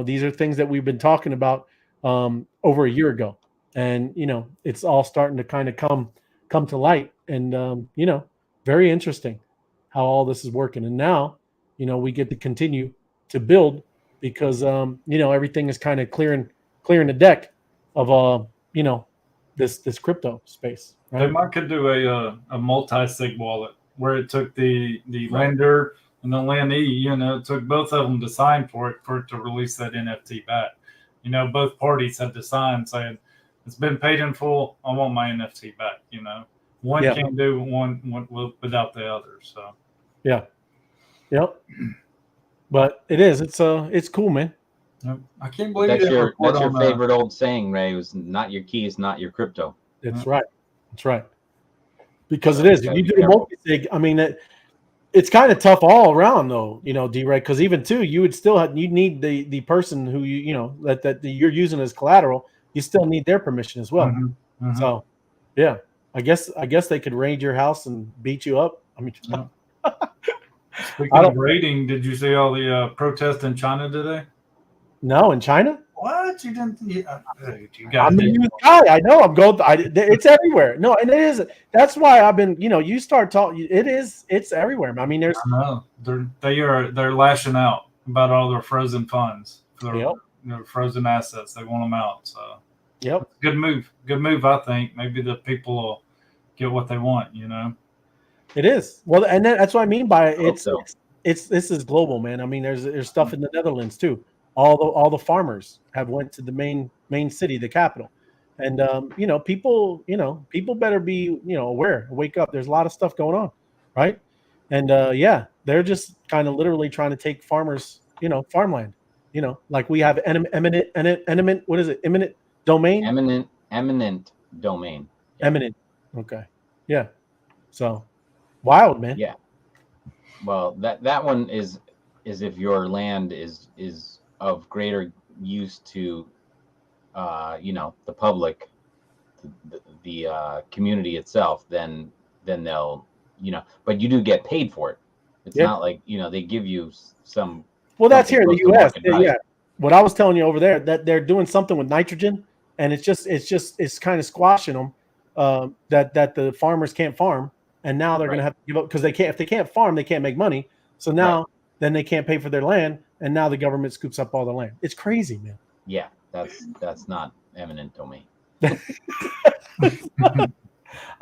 these are things that we've been talking about over a year ago, and it's all starting to kind of come to light, and very interesting how all this is working. And now we get to continue to build, because everything is kind of clearing the deck of this crypto space, right? They might could do a multi-sig wallet, where it took the lender and the lendee, it took both of them to sign for it to release that NFT back. Both parties had to sign saying, it's been paid in full, I want my NFT back. One can't do one without the other. So yeah. Yep. But it's cool, man. I can't believe that's your favorite. Favorite old saying, Ray, was not your keys, not your crypto. That's right. That's right. Because it is. If you do the multi-sig, I mean, it's kind of tough all around, though, D-Ray, because even too, you need the person who that you're using as collateral. You still need their permission as well. Mm-hmm. Mm-hmm. So, yeah, I guess they could raid your house and beat you up. I mean, speaking of raiding, did you see all the protests in China today? No, in China? What you didn't? You I'm got the news guy. I know. I'm going. It's everywhere. No, and it is. That's why I've been. You start talking. It's everywhere. I mean, there's. I know they're lashing out about all their frozen funds for Yep. their frozen assets. They want them out. So Yep. good move. Good move. I think maybe the people will get what they want. It is. Well, and that's what I mean by it. Hope so. It's this is global, man. I mean, there's stuff in the Netherlands too. All the farmers have went to the main city, the capital, and people better be aware, wake up. There's a lot of stuff going on, right? And they're just kind of literally trying to take farmers, farmland, like we have eminent what is it? Eminent domain. Eminent domain. Yeah. Eminent. Okay. Yeah. So wild, man. Yeah. Well, that one is if your land is of greater use to the public, the community itself, then they'll but you do get paid for it. It's not like they give you some. Well, that's here in the U.S. Yeah. What I was telling you over there, that they're doing something with nitrogen, and it's kind of squashing them. That the farmers can't farm, and now they're going to have to give up because if they can't farm, they can't make money. So now then they can't pay for their land, and now the government scoops up all the land. It's crazy, man. Yeah, that's not eminent domain.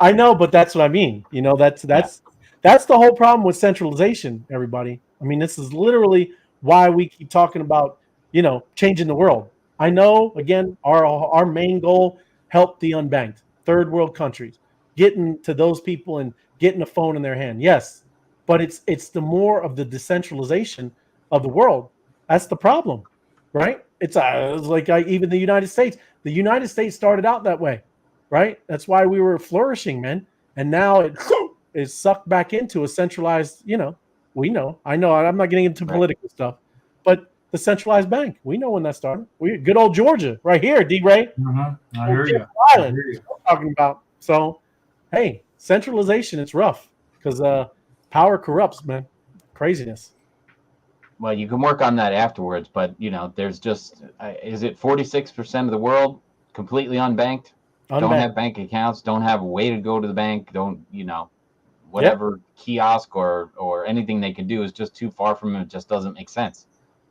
I know, but that's what I mean. That's the whole problem with centralization, everybody. I mean, this is literally why we keep talking about, changing the world. I know, again, our main goal, help the unbanked, third world countries, getting to those people and getting a phone in their hand. Yes, but it's the more of the decentralization of the world. That's the problem, right? It's like even the United States. The United States started out that way, right? That's why we were flourishing, man. And now it is sucked back into a centralized, we know. I know. I'm not getting into political stuff, but the centralized bank, we know when that started. Good old Georgia, right here, D-Ray. Mm-hmm. I hear you. Island, talking about. So, hey, centralization, it's rough because power corrupts, man. Craziness. Well, you can work on that afterwards, but there's just is it 46% of the world completely unbanked? Don't have bank accounts, don't have a way to go to the bank, don't whatever kiosk or anything they can do is just too far from them. It just doesn't make sense.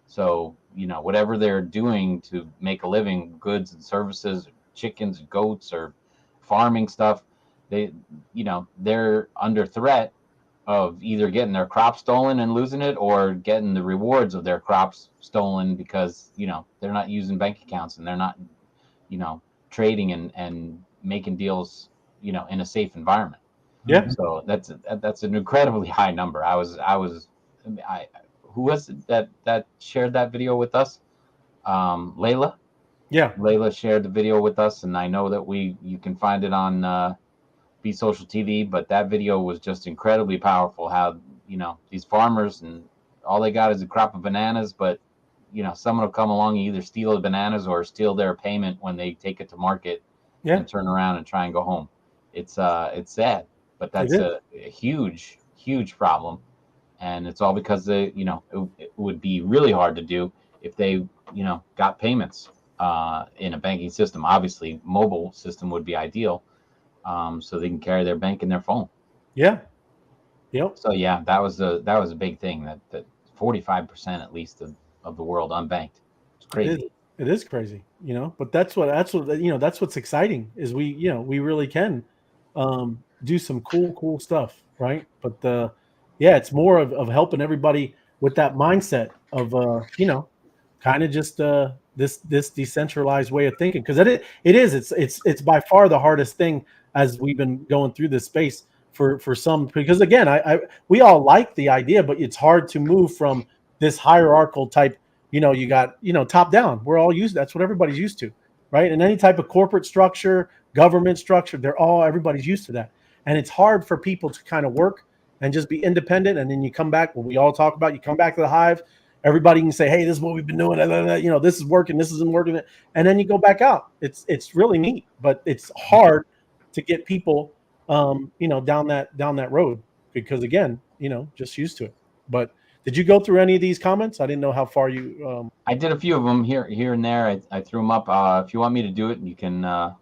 So whatever they're doing to make a living, goods and services, chickens, goats, or farming stuff, they're under threat of either getting their crop stolen and losing it, or getting the rewards of their crops stolen because they're not using bank accounts and they're not trading and making deals in a safe environment. Yeah. So that's an incredibly high number. Who was it that shared that video with us? Layla. Yeah. Layla shared the video with us, and I know that you can find it on BeesSocialTV, but that video was just incredibly powerful. How these farmers, and all they got is a crop of bananas, but someone will come along and either steal the bananas or steal their payment when they take it to market and turn around and try and go home. It's sad, but that's a huge problem, and it's all because it would be really hard to do if they got payments in a banking system. Obviously, mobile system would be ideal. So they can carry their bank in their phone. Yeah. Yep. So yeah, that was a big thing that 45% at least of the world unbanked. It's crazy. It is crazy, but that's what's exciting is we really can do some cool stuff, right? But it's more of helping everybody with that mindset of kind of just this decentralized way of thinking, because it's by far the hardest thing as we've been going through this space for some, because again, we all like the idea, but it's hard to move from this hierarchical type, you got, top down. We're all used, that's what everybody's used to, right? And any type of corporate structure, government structure, everybody's used to that. And it's hard for people to kind of work and just be independent. And then you come back, what we all talk about, you come back to the hive, everybody can say, hey, this is what we've been doing, this is working, this isn't working. And then you go back out. It's really neat, but it's hard to get people down that road, because again, just used to it. But Did you go through any of these comments? I didn't know how far you. I did a few of them here and there. I threw them up. If you want me to do it, you can. I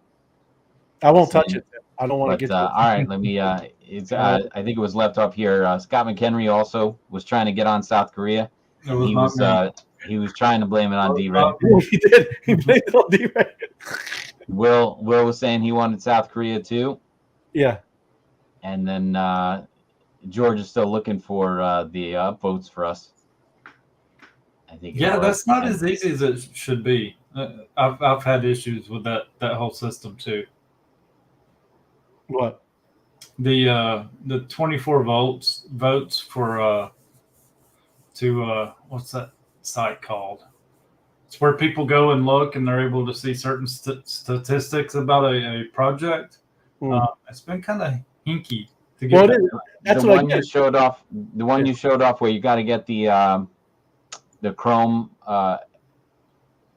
won't touch it. I don't want to get. All right, let me. I think it was left up here. Scott McHenry also was trying to get on South Korea. He was trying to blame it on D-Ray. He did. He blamed it on D-Ray. Will was saying he wanted South Korea too. Yeah. And then George is still looking for the votes for us. I think. Yeah, that's not as easy as it should be. I've had issues with that whole system too. What? The 24 votes for what's that site called? It's where people go and look and they're able to see certain statistics about a project. It's been kind of hinky to get. Well, that's the one you showed off. The one you showed off where you got to get the Chrome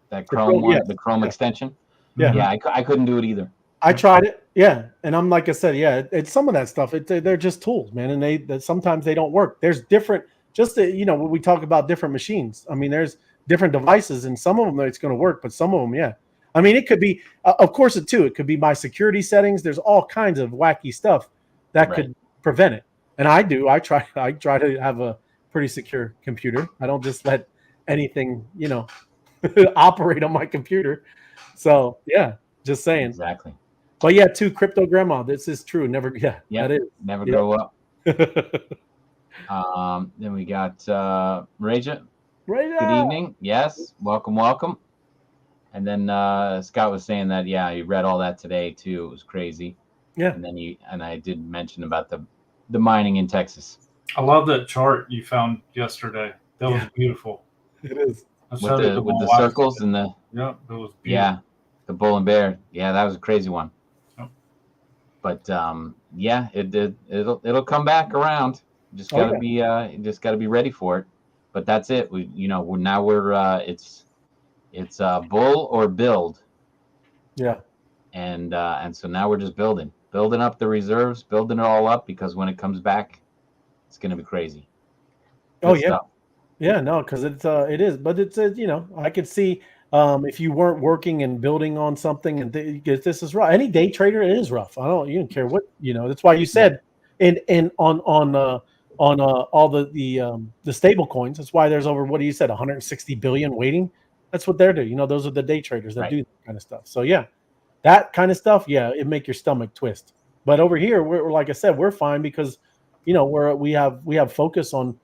the Chrome extension. Yeah. I couldn't do it either. I tried it. Yeah, and I'm like I said, it's some of that stuff. They're just tools, man, and they sometimes they don't work. There's different. When we talk about different machines, I mean, there's different devices, and some of them it's going to work, but some of them, yeah. I mean, it could be, of course, it could be my security settings. There's all kinds of wacky stuff that could prevent it, and I try to have a pretty secure computer. I don't just let anything, operate on my computer. So yeah, just saying. Exactly. But yeah, too, crypto grandma. This is true. Never, that is. Never grow up. Then we got Raja. Good evening. Yes, welcome. And then Scott was saying that he read all that today too. It was crazy. Yeah. And then I did mention about the mining in Texas. I love that chart you found yesterday. That was beautiful. It is. With the circles and the it was beautiful. Yeah, the bull and bear. Yeah, that was a crazy one. But it'll come back around. Just gotta be ready for it. But that's it. It's bull or build. Yeah. And so now we're just building up the reserves, building it all up, because when it comes back, it's gonna be crazy. Good stuff. Yeah, no, because it is, but it's I could see if you weren't working and building on something, and this is rough. Any day trader, it is rough. You don't care what That's why you said, and on all the stable coins. That's why there's over 160 billion waiting. That's what they're doing. Those are the day traders that do that kind of stuff. So yeah, that kind of stuff, it make your stomach twist. But over here, we're like I said, we're fine because we have focus on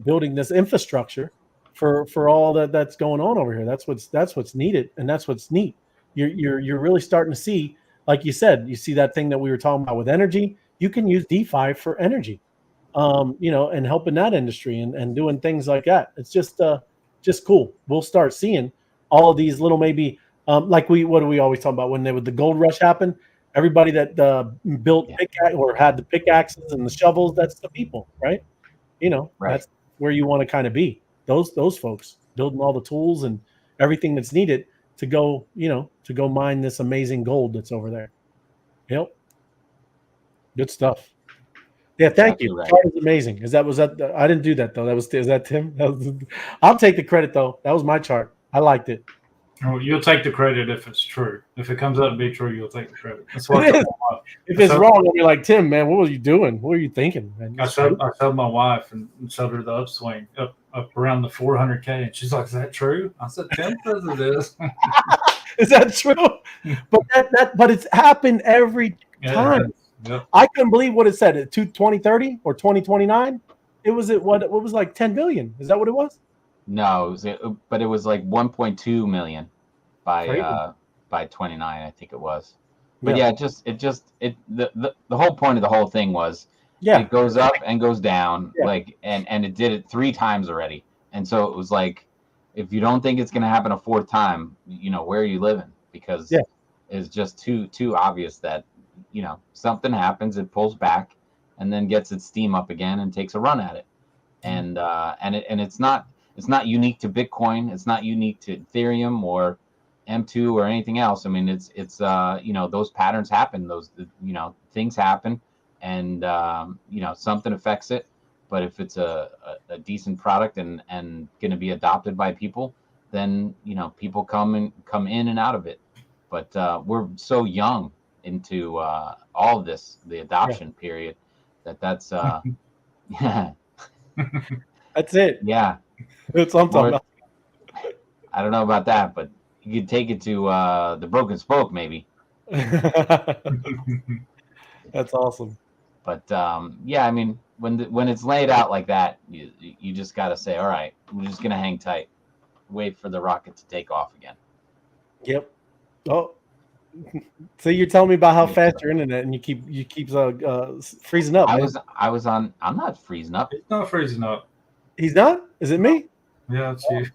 building this infrastructure for all that's going on over here. That's what's needed, and that's what's neat. You're really starting to see, like you said, you see that thing that we were talking about with energy. You can use DeFi for energy, and helping that industry and doing things like that. It's just cool. We'll start seeing all of these little maybe what do we always talk about when the gold rush happened? Everybody that built pickaxe or had the pickaxes and the shovels, that's the people, right? That's where you want to kind of be. Those folks building all the tools and everything that's needed to go mine this amazing gold that's over there. Yep. Good stuff. Yeah, thank you. That was amazing. I didn't do that though. Is that Tim? I'll take the credit though. That was my chart. I liked it. Oh, you'll take the credit if it's true. If it comes out to be true, you'll take the credit. That's what it is. If it's wrong, I'll be like, Tim, man, what were you doing? What were you thinking, man? I showed my wife and showed her the upswing up around the 400K, and she's like, "Is that true?" I said, "Tim says it is." Is that true? But it's happened every time. Yep. I couldn't believe what it said at 2030 or 2029. It was what was like 10 billion. Is that what it was? No, but it was like 1.2 million by 29, I think it was. But the whole point of the whole thing was it goes up and goes down, and it did it 3 times already. And so it was like, if you don't think it's going to happen a 4th time, where are you living? Because it's just too obvious that something happens, it pulls back, and then gets its steam up again and takes a run at it. And it's not unique to Bitcoin. It's not unique to Ethereum or M2 or anything else. I mean, it's those patterns happen. Those things happen, and something affects it. But if it's a decent product and going to be adopted by people, then people come in and out of it. But we're so young into all of this, the adoption period, that's yeah. That's it. Yeah. That's what I'm talking about. I don't know about that, but you could take it to the Broken Spoke maybe. That's awesome. But yeah, I mean, when it's laid out like that, you just got to say, all right, we're just gonna hang tight, wait for the rocket to take off again. Yep. Oh, so you're telling me about how fast your internet, and you keep freezing up. I was on. I'm not freezing up. It's not freezing up. He's not. Is it me? Yeah, it's you.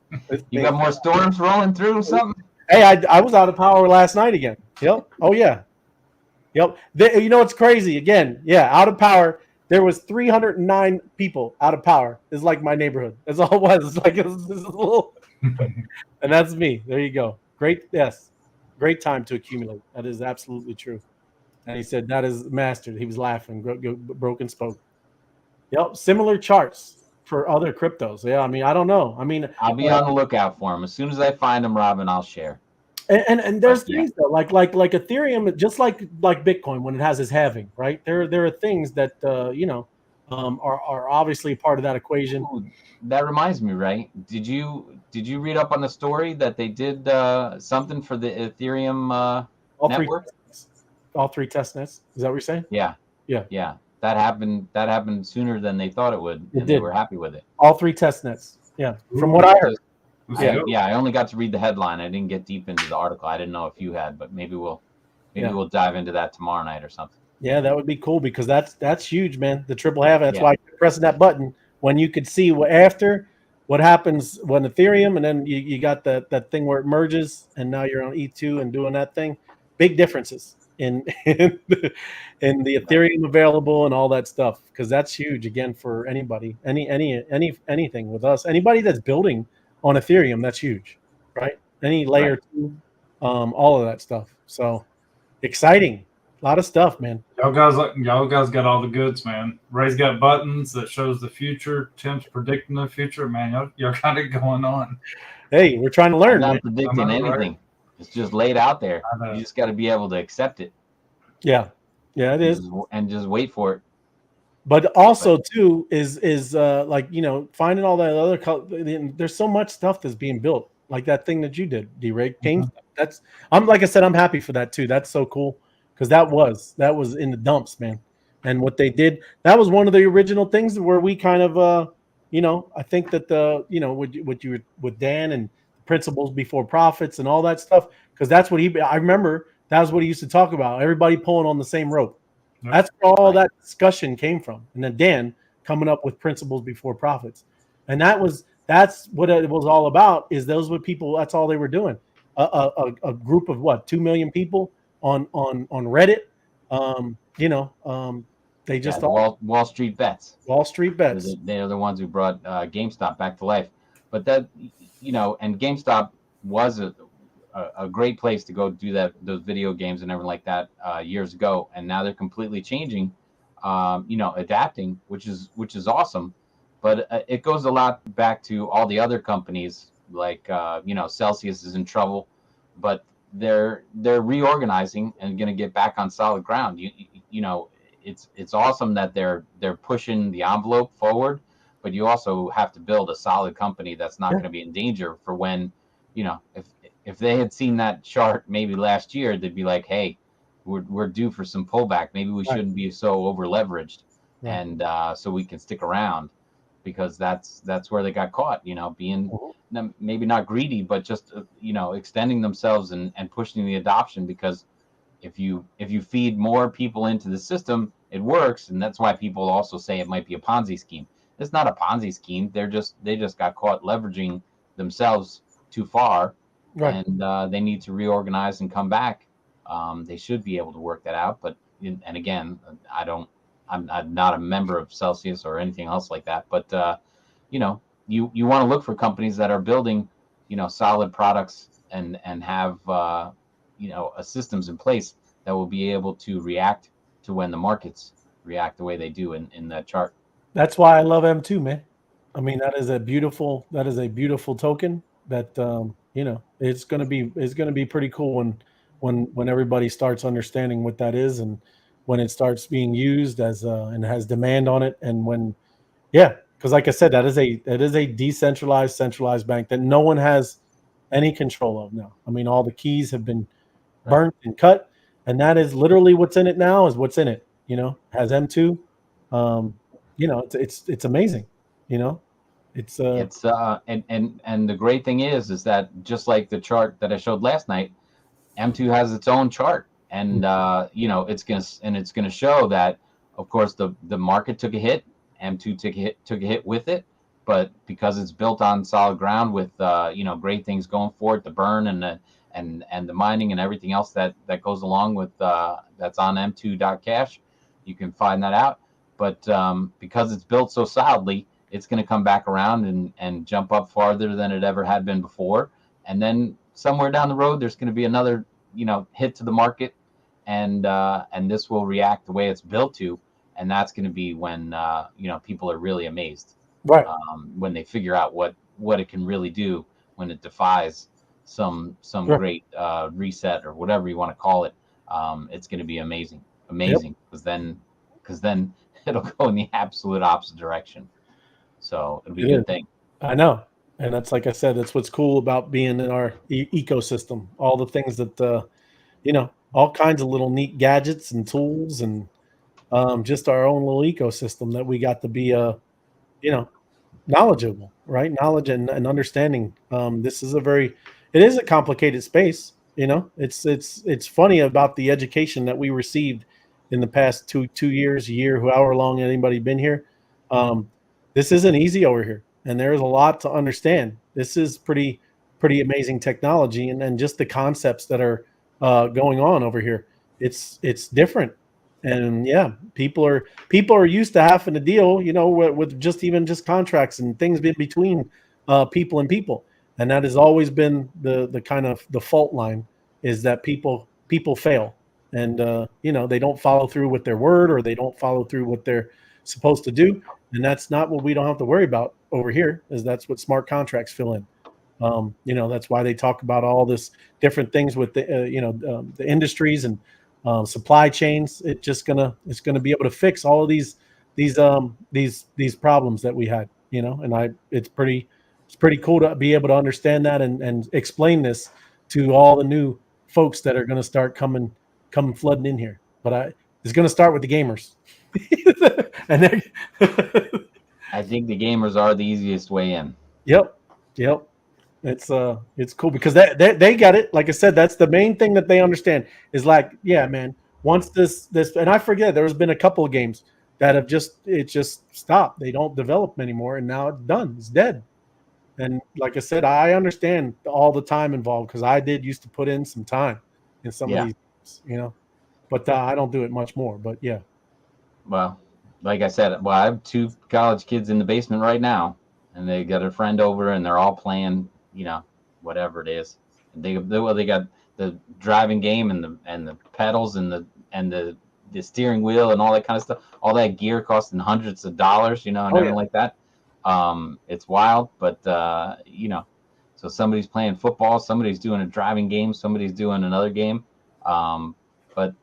You got more storms rolling through or something? Hey, I was out of power last night again. Yep. Oh yeah. Yep. You know what's crazy? Again, yeah, out of power. There was 309 people out of power. It's like my neighborhood. That's all it was. It's like it's a little, and that's me. There you go. Great. Yes. Great time to accumulate. That is absolutely true. And he said that is mastered. He was laughing. Broken Spoke. Yep. Similar charts for other cryptos. Yeah. I mean, I don't know. I mean, I'll be on the lookout for them. As soon as I find them, Robin, I'll share. And there's things though, like Ethereum, just like Bitcoin when it has its halving, right? There are things that are obviously part of that equation. Ooh, that reminds me, right? Did you read up on the story that they did something for the Ethereum network? All three test nets. Is that what you're saying? Yeah. That happened sooner than they thought it would, and they were happy with it. All three test nets. Yeah, from what I heard. Yeah, I only got to read the headline. I didn't get deep into the article. I didn't know if you had, but maybe we'll dive into that tomorrow night or something. Yeah, that would be cool because that's huge, man. The triple halving. That's why you're pressing that button when you could see what happens when Ethereum, and then you got that thing where it merges, and now you're on E2 and doing that thing. Big differences in the Ethereum available and all that stuff, because that's huge again for anybody, anything with us, anybody that's building on Ethereum, that's huge, right? Any layer 2, all of that stuff. So exciting, a lot of stuff, man. Y'all guys got all the goods, man. Ray's got buttons that shows the future. Tim's predicting the future, man. Y'all got it going on. Hey, we're trying to learn. I'm not predicting anything. Right? It's just laid out there. You just got to be able to accept it. Yeah, it is, and just wait for it. But also too is like finding all that other. There's so much stuff that's being built, like that thing that you did, D-Ray. That's like I said, I'm happy for that too. That's so cool because that was in the dumps, man. And what they did, that was one of the original things where we kind of I think that what you with Dan and principles before profits and all that stuff, because that's what I remember that was what he used to talk about. Everybody pulling on the same rope. That's where all that discussion came from. And then Dan coming up with principles before profits. And that's what it was all about, is those were people, that's all they were doing. A group of 2 million people on Reddit. They just Wall Street bets. Wall Street bets. They're the ones who brought GameStop back to life. But that, and GameStop was a great place to go do those video games and everything like that years ago, and now they're completely changing, adapting, which is awesome. But it goes a lot back to all the other companies, like Celsius is in trouble, but they're reorganizing and going to get back on solid ground. It's awesome that they're pushing the envelope forward, but you also have to build a solid company that's not going to be in danger for when, if they had seen that chart maybe last year, they'd be like, hey, we're due for some pullback. Maybe we shouldn't be so over leveraged, and so we can stick around, because that's where they got caught, being maybe not greedy, but just extending themselves and pushing the adoption, because if you feed more people into the system, it works. And that's why people also say it might be a Ponzi scheme. It's not a Ponzi scheme. They just got caught leveraging themselves too far. Right. And they need to reorganize and come back. They should be able to work that out. But, and again, I'm not a member of Celsius or anything else like that. But, you want to look for companies that are building, solid products and have, systems in place that will be able to react to when the markets react the way they do in that chart. That's why I love M2, man. I mean, that is a beautiful token that it's gonna be pretty cool when everybody starts understanding what that is, and when it starts being used as and has demand on it, and when because like I said, that is a decentralized, centralized bank that no one has any control of now. I mean, all the keys have been burnt and cut, and that is literally what's in it now. Is what's in it. Has M2. It's amazing. It's It's and the great thing is that just like the chart that I showed last night, M2 has its own chart, and it's gonna show that, of course, the market took a hit, M2 took a hit with it, but because it's built on solid ground with great things going for it, the burn and the mining and everything else that goes along with that's on M2.cash, you can find that out. But because it's built so solidly, it's going to come back around and jump up farther than it ever had been before, and then somewhere down the road there's going to be another hit to the market, and this will react the way it's built to, and that's going to be when people are really amazed, right. when they figure out what it can really do when it defies some Sure. great reset or whatever you want to call it. It's going to be amazing because then it'll go in the absolute opposite direction, so it'll be a good thing. I know. And that's, like I said, that's what's cool about being in our ecosystem. All the things that, all kinds of little neat gadgets and tools, and just our own little ecosystem that we got to be, knowledgeable, right? Knowledge and understanding. This is it is a complicated space. It's funny about the education that we received in the past two years, a year, however long anybody been here. This isn't easy over here, and there's a lot to understand. This is pretty amazing technology, and just the concepts that are going on over here. It's different, and people are used to having to deal, with just contracts and things in between people and people, and that has always been the kind of the fault line, is that people fail, and they don't follow through with their word, or they don't follow through what they're supposed to do. And that's not what we don't have to worry about over here, is that's what smart contracts fill in. That's why they talk about all this different things with the industries and supply chains. It's gonna be able to fix all of these problems that we had. And it's pretty cool to be able to understand that and explain this to all the new folks that are going to start coming flooding in here. But it's going to start with the gamers. And then I think the gamers are the easiest way in. Yep. It's cool because they got it. Like I said, that's the main thing that they understand is like, man, once this, and I forget, there's been a couple of games that have just stopped. They don't develop anymore, and now it's done. It's dead. And like I said, I understand all the time involved, because I used to put in some time in some of these games, but I don't do it much more. But yeah. Well, like I said, I have two college kids in the basement right now, and they got a friend over, and they're all playing, whatever it is. They got the driving game and the pedals and the steering wheel and all that kind of stuff. All that gear costing hundreds of dollars, and everything like that. It's wild, but so somebody's playing football, somebody's doing a driving game, somebody's doing another game. But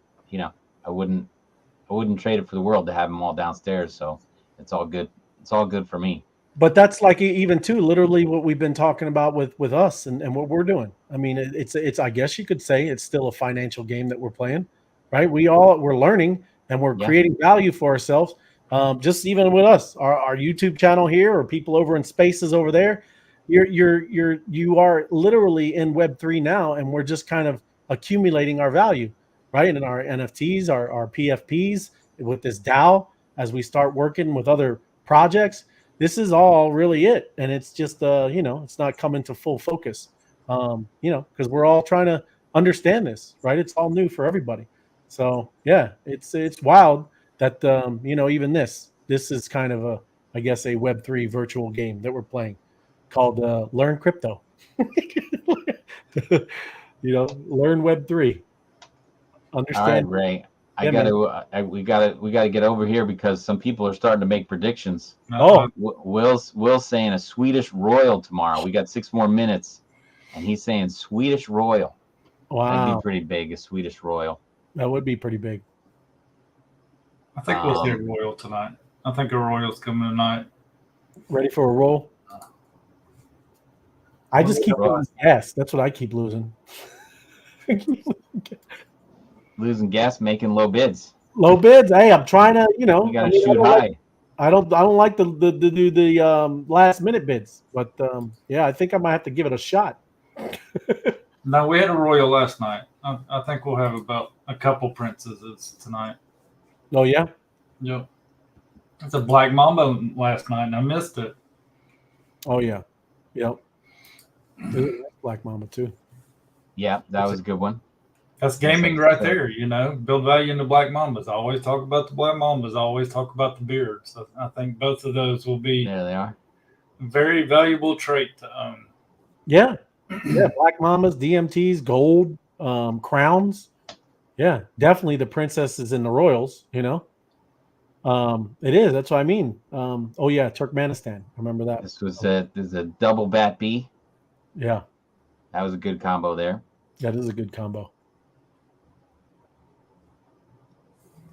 I wouldn't trade it for the world to have them all downstairs. So it's all good. It's all good for me. But that's like even too literally what we've been talking about with us and what we're doing. I mean, it's I guess you could say it's still a financial game that we're playing, right? We're learning, and we're creating value for ourselves. Just even with us, our YouTube channel here, or people over in Spaces over there, you are literally in Web3 now, and we're just kind of accumulating our value, right? And our NFTs, our PFPs with this DAO, as we start working with other projects. This is all really it, and it's just it's not coming to full focus, because we're all trying to understand this, right? It's all new for everybody. So it's wild that even this is kind of I guess a Web3 virtual game that we're playing called Learn Crypto. Learn Web3. Understand. All right, Ray. we gotta get over here because some people are starting to make predictions. Oh, Will's saying a Swedish Royal tomorrow. We got 6 more minutes, and he's saying Swedish Royal. That'd be wow. pretty big, a Swedish Royal. That would be pretty big. I think we'll see a Royal tonight. I think a Royal's coming tonight. Ready for a roll? I just keep losing gas. That's what I keep losing. Losing gas, making low bids. Low bids. Hey, I'm trying to, You gotta shoot high. I don't like to do the last minute bids, but yeah, I think I might have to give it a shot. No, we had a Royal last night. I think we'll have about a couple princesses tonight. Oh yeah. Yep. It's a Black Mamba last night, and I missed it. Oh yeah. Yep. Black Mamba too. Yeah, that was a good one. That's gaming right there, build value in the Black Mambas. I always talk about the Black Mambas. I always talk about the beards. So I think both of those will be There they are. very valuable trait to own. Yeah. Yeah. Black Mamas, DMTs, gold, crowns. Yeah, definitely the princesses and the royals, It is. That's what I mean. Oh yeah, Turkmenistan. I remember that. This was a double bat B. Yeah. That was a good combo there. That is a good combo.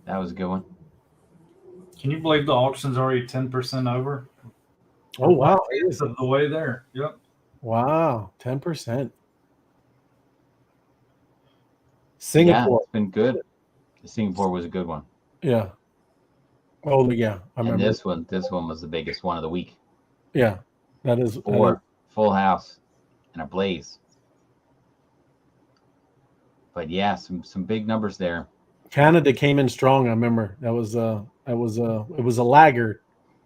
That was a good one. Can you believe the auction's already 10% over? Oh wow. It's the way there. Yep. Wow, 10%. Singapore. Yeah, it's been good. Singapore was a good one. Yeah. Oh yeah, I remember. And this one was the biggest one of the week. Yeah, that is 4 full house and a blaze. But yeah, some big numbers there. Canada came in strong. I remember it was a laggard,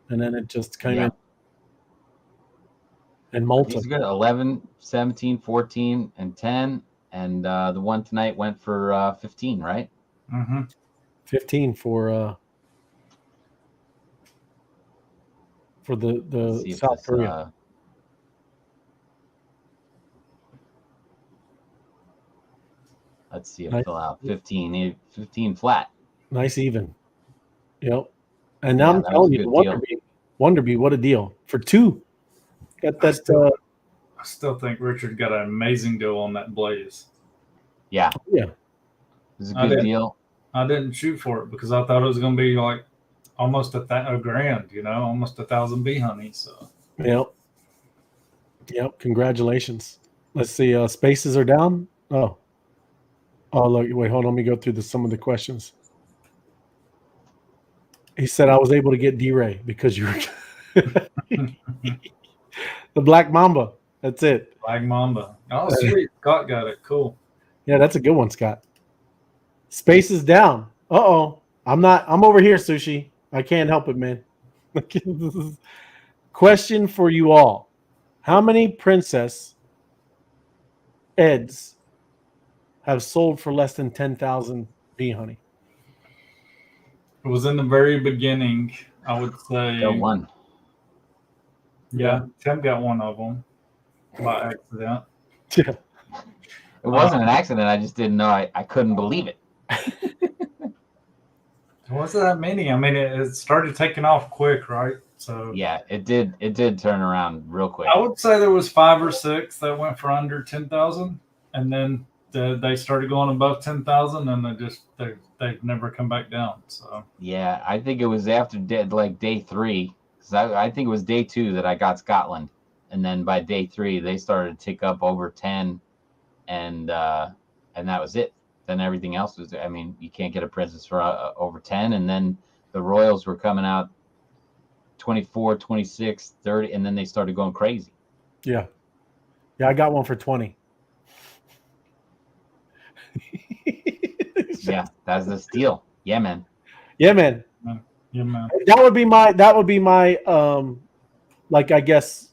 and then it just came in. And Malta. These are good. 11, 17, 14, and 10. And the one tonight went for 15, right? Mm-hmm. 15 for the South Korea. Let's see if it fill out 15 flat. Nice even. Yep. And now I'm telling you, Wonderbee, what a deal for 2. Got that. I still think Richard got an amazing deal on that blaze. Yeah. Yeah. It was a good deal. I didn't shoot for it because I thought it was going to be like almost a grand, almost 1,000 bee honeys. So. Yep. Congratulations. Let's see. Spaces are down. Oh, look. Wait, hold on. Let me go through some of the questions. He said I was able to get D-Ray because you were the Black Mamba. That's it. Black Mamba. Oh, sweet. Scott got it. Cool. Yeah, that's a good one, Scott. Space is down. Uh-oh. I'm over here, Sushi. I can't help it, man. Question for you all. How many Princess Eds have sold for less than 10,000 bee honey? It was in the very beginning, I would say. Got one. Yeah, Tim got one of them by accident. Yeah. It wasn't an accident. I just didn't know. I couldn't believe it. There wasn't that many. I mean, it started taking off quick, right? So yeah, it did. It did turn around real quick. I would say there was 5 or 6 that went for under 10,000, and then they started going above 10,000, and they've never come back down. So yeah, I think it was after day 3. Because I think it was day 2 that I got Scotland, and then by day 3 they started to tick up over 10, and that was it. Then everything else was. I mean, you can't get a princess for over 10, and then the Royals were coming out 24, 26, 30, and then they started going crazy. Yeah, I got one for 20. Yeah, that's the steal. Yeah, man. Yeah, man. Yeah, man. That would be my like, I guess,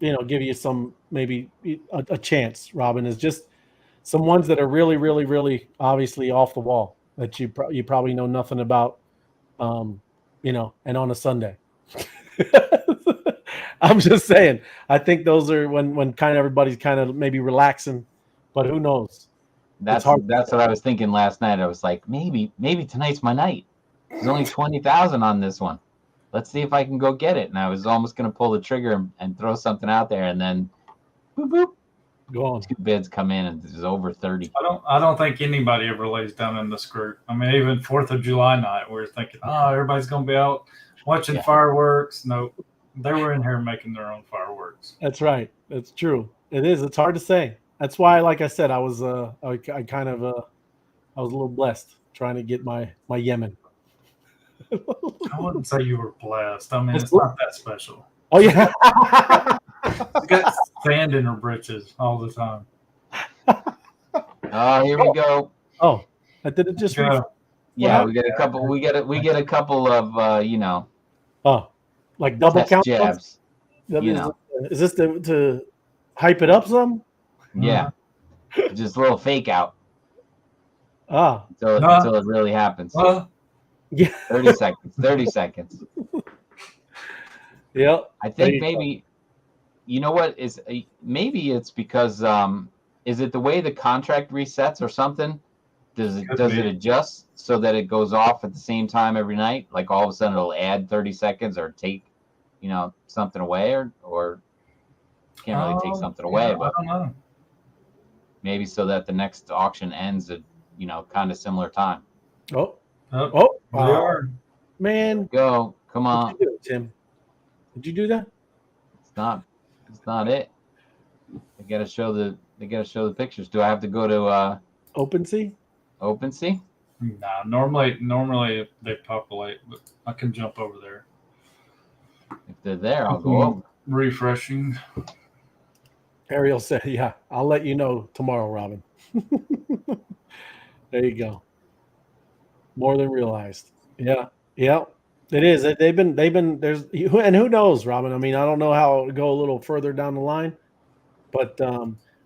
give you some, maybe a chance, Robin, is just some ones that are really, really, really obviously off the wall that you probably know nothing about, and on a Sunday. I'm just saying, I think those are when kind of everybody's kind of maybe relaxing, but who knows? That's hard. what I was thinking last night. I was like, maybe tonight's my night. There's only 20,000 on this one. Let's see if I can go get it. And I was almost going to pull the trigger and throw something out there, and then boop boop. Go on. 2 bids come in, and there's over 30. I don't think anybody ever lays down in this group. I mean, even 4th of July night, we're thinking, oh, everybody's going to be out watching fireworks. No, they were in here making their own fireworks. That's right. That's true. It is. It's hard to say. That's why, like I said, I was I was a little blessed trying to get my Yemen. I wouldn't say you were blessed. I mean, it's not that special. Oh yeah. She got sand in her britches all the time. Oh, here we go. Oh, I did it just. Yeah, we get a couple. We get a couple of Oh, like double test count jabs. Is this to hype it up some? Yeah, just a little fake out. Until it really happens. Yeah. 30 seconds. 30 seconds. Yeah. I think maybe, you know what is, maybe it's because, is it the way the contract resets or something? Does it adjust so that it goes off at the same time every night? Like all of a sudden it'll add 30 seconds or take, something away or can't really take something away, but I don't know. Maybe so that the next auction ends at, kind of similar time. They are. Man. Go. Come on. What did you do, Tim? Did you do that? It's not it. They gotta show the pictures. Do I have to go to OpenSea? OpenSea? Nah, normally they populate, but I can jump over there. If they're there, I'll go over. Refreshing. Ariel said, yeah, I'll let you know tomorrow, Robin. There you go. More than realized. Yeah. It is. They've been there's, and who knows, Robin? I mean, I don't know how it would go a little further down the line, but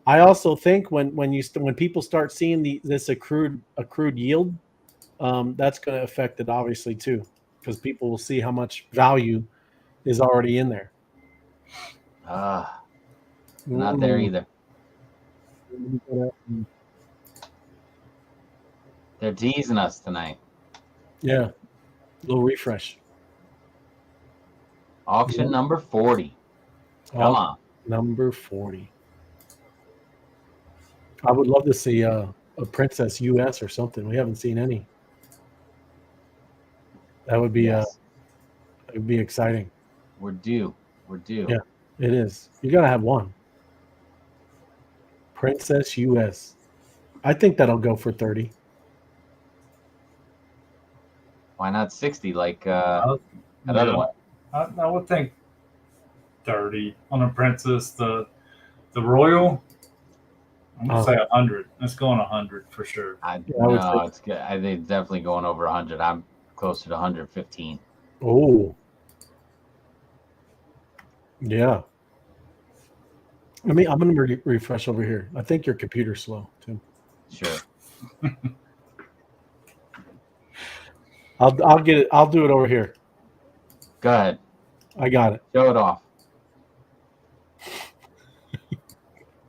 I also think when people start seeing this accrued yield, that's going to affect it obviously too, because people will see how much value is already in there. Not there either. They're teasing us tonight. Yeah. A little refresh. Auction number 40. Come on. Number 40. I would love to see a Princess US or something. We haven't seen any. That would be it would be exciting. We're due. Yeah, it is. You gotta have one. Princess US. I think that'll go for 30. Why not 60 like another one? I would think 30 on a Princess. The Royal, I'm going to say 100. It's going 100 for sure. It's good. I think definitely going over 100. I'm closer to 115. Oh. Yeah. I mean, I'm going to refresh over here. I think your computer's slow, Tim. Sure. I'll get it. I'll do it over here. Go ahead. I got it. Show it off.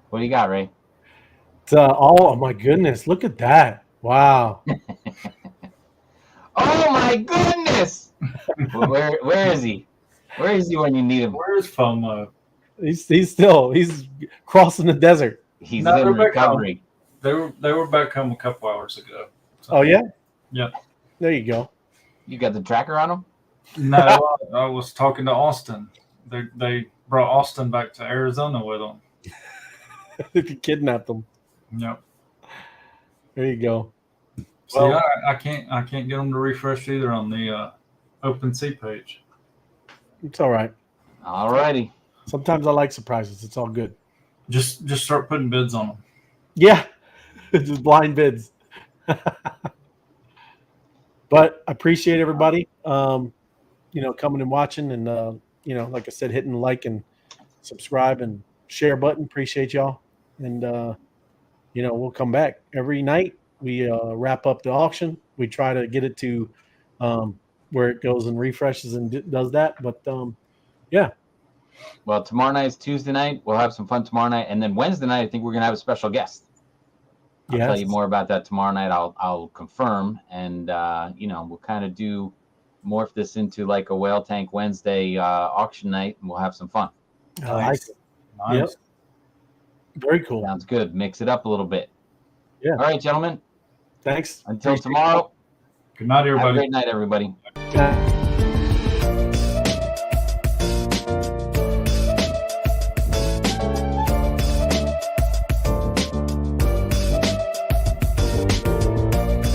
What do you got, Ray? Oh my goodness! Look at that! Wow. Oh my goodness! Where is he? Where is he when you need him? Where's FOMO? He's crossing the desert. He's in recovery. They were back home a couple hours ago. So. Oh yeah. Yeah. There you go. You got the tracker on him? No, I was talking to Austin. They brought Austin back to Arizona with them. If you kidnapped them. Yep. There you go. So well, I can't get them to refresh either on the OpenSea page. It's all right. All righty. Sometimes I like surprises. It's all good. Just start putting bids on them. Yeah. Just blind bids. But I appreciate everybody, coming and watching, and like I said, hitting the like and subscribe and share button. Appreciate y'all, and we'll come back every night. We wrap up the auction. We try to get it to where it goes and refreshes and does that. But yeah. Well, tomorrow night is Tuesday night. We'll have some fun tomorrow night, and then Wednesday night, I think we're gonna have a special guest. I'll tell you more about that tomorrow night. I'll confirm, and we'll kind of morph this into like a Whale Tank Wednesday auction night, and we'll have some fun. I like it. Nice. Yep. Very cool. Sounds good. Mix it up a little bit. Yeah. All right, gentlemen. Thanks. Until tomorrow. Good night, everybody. Have a great night, everybody. Yeah.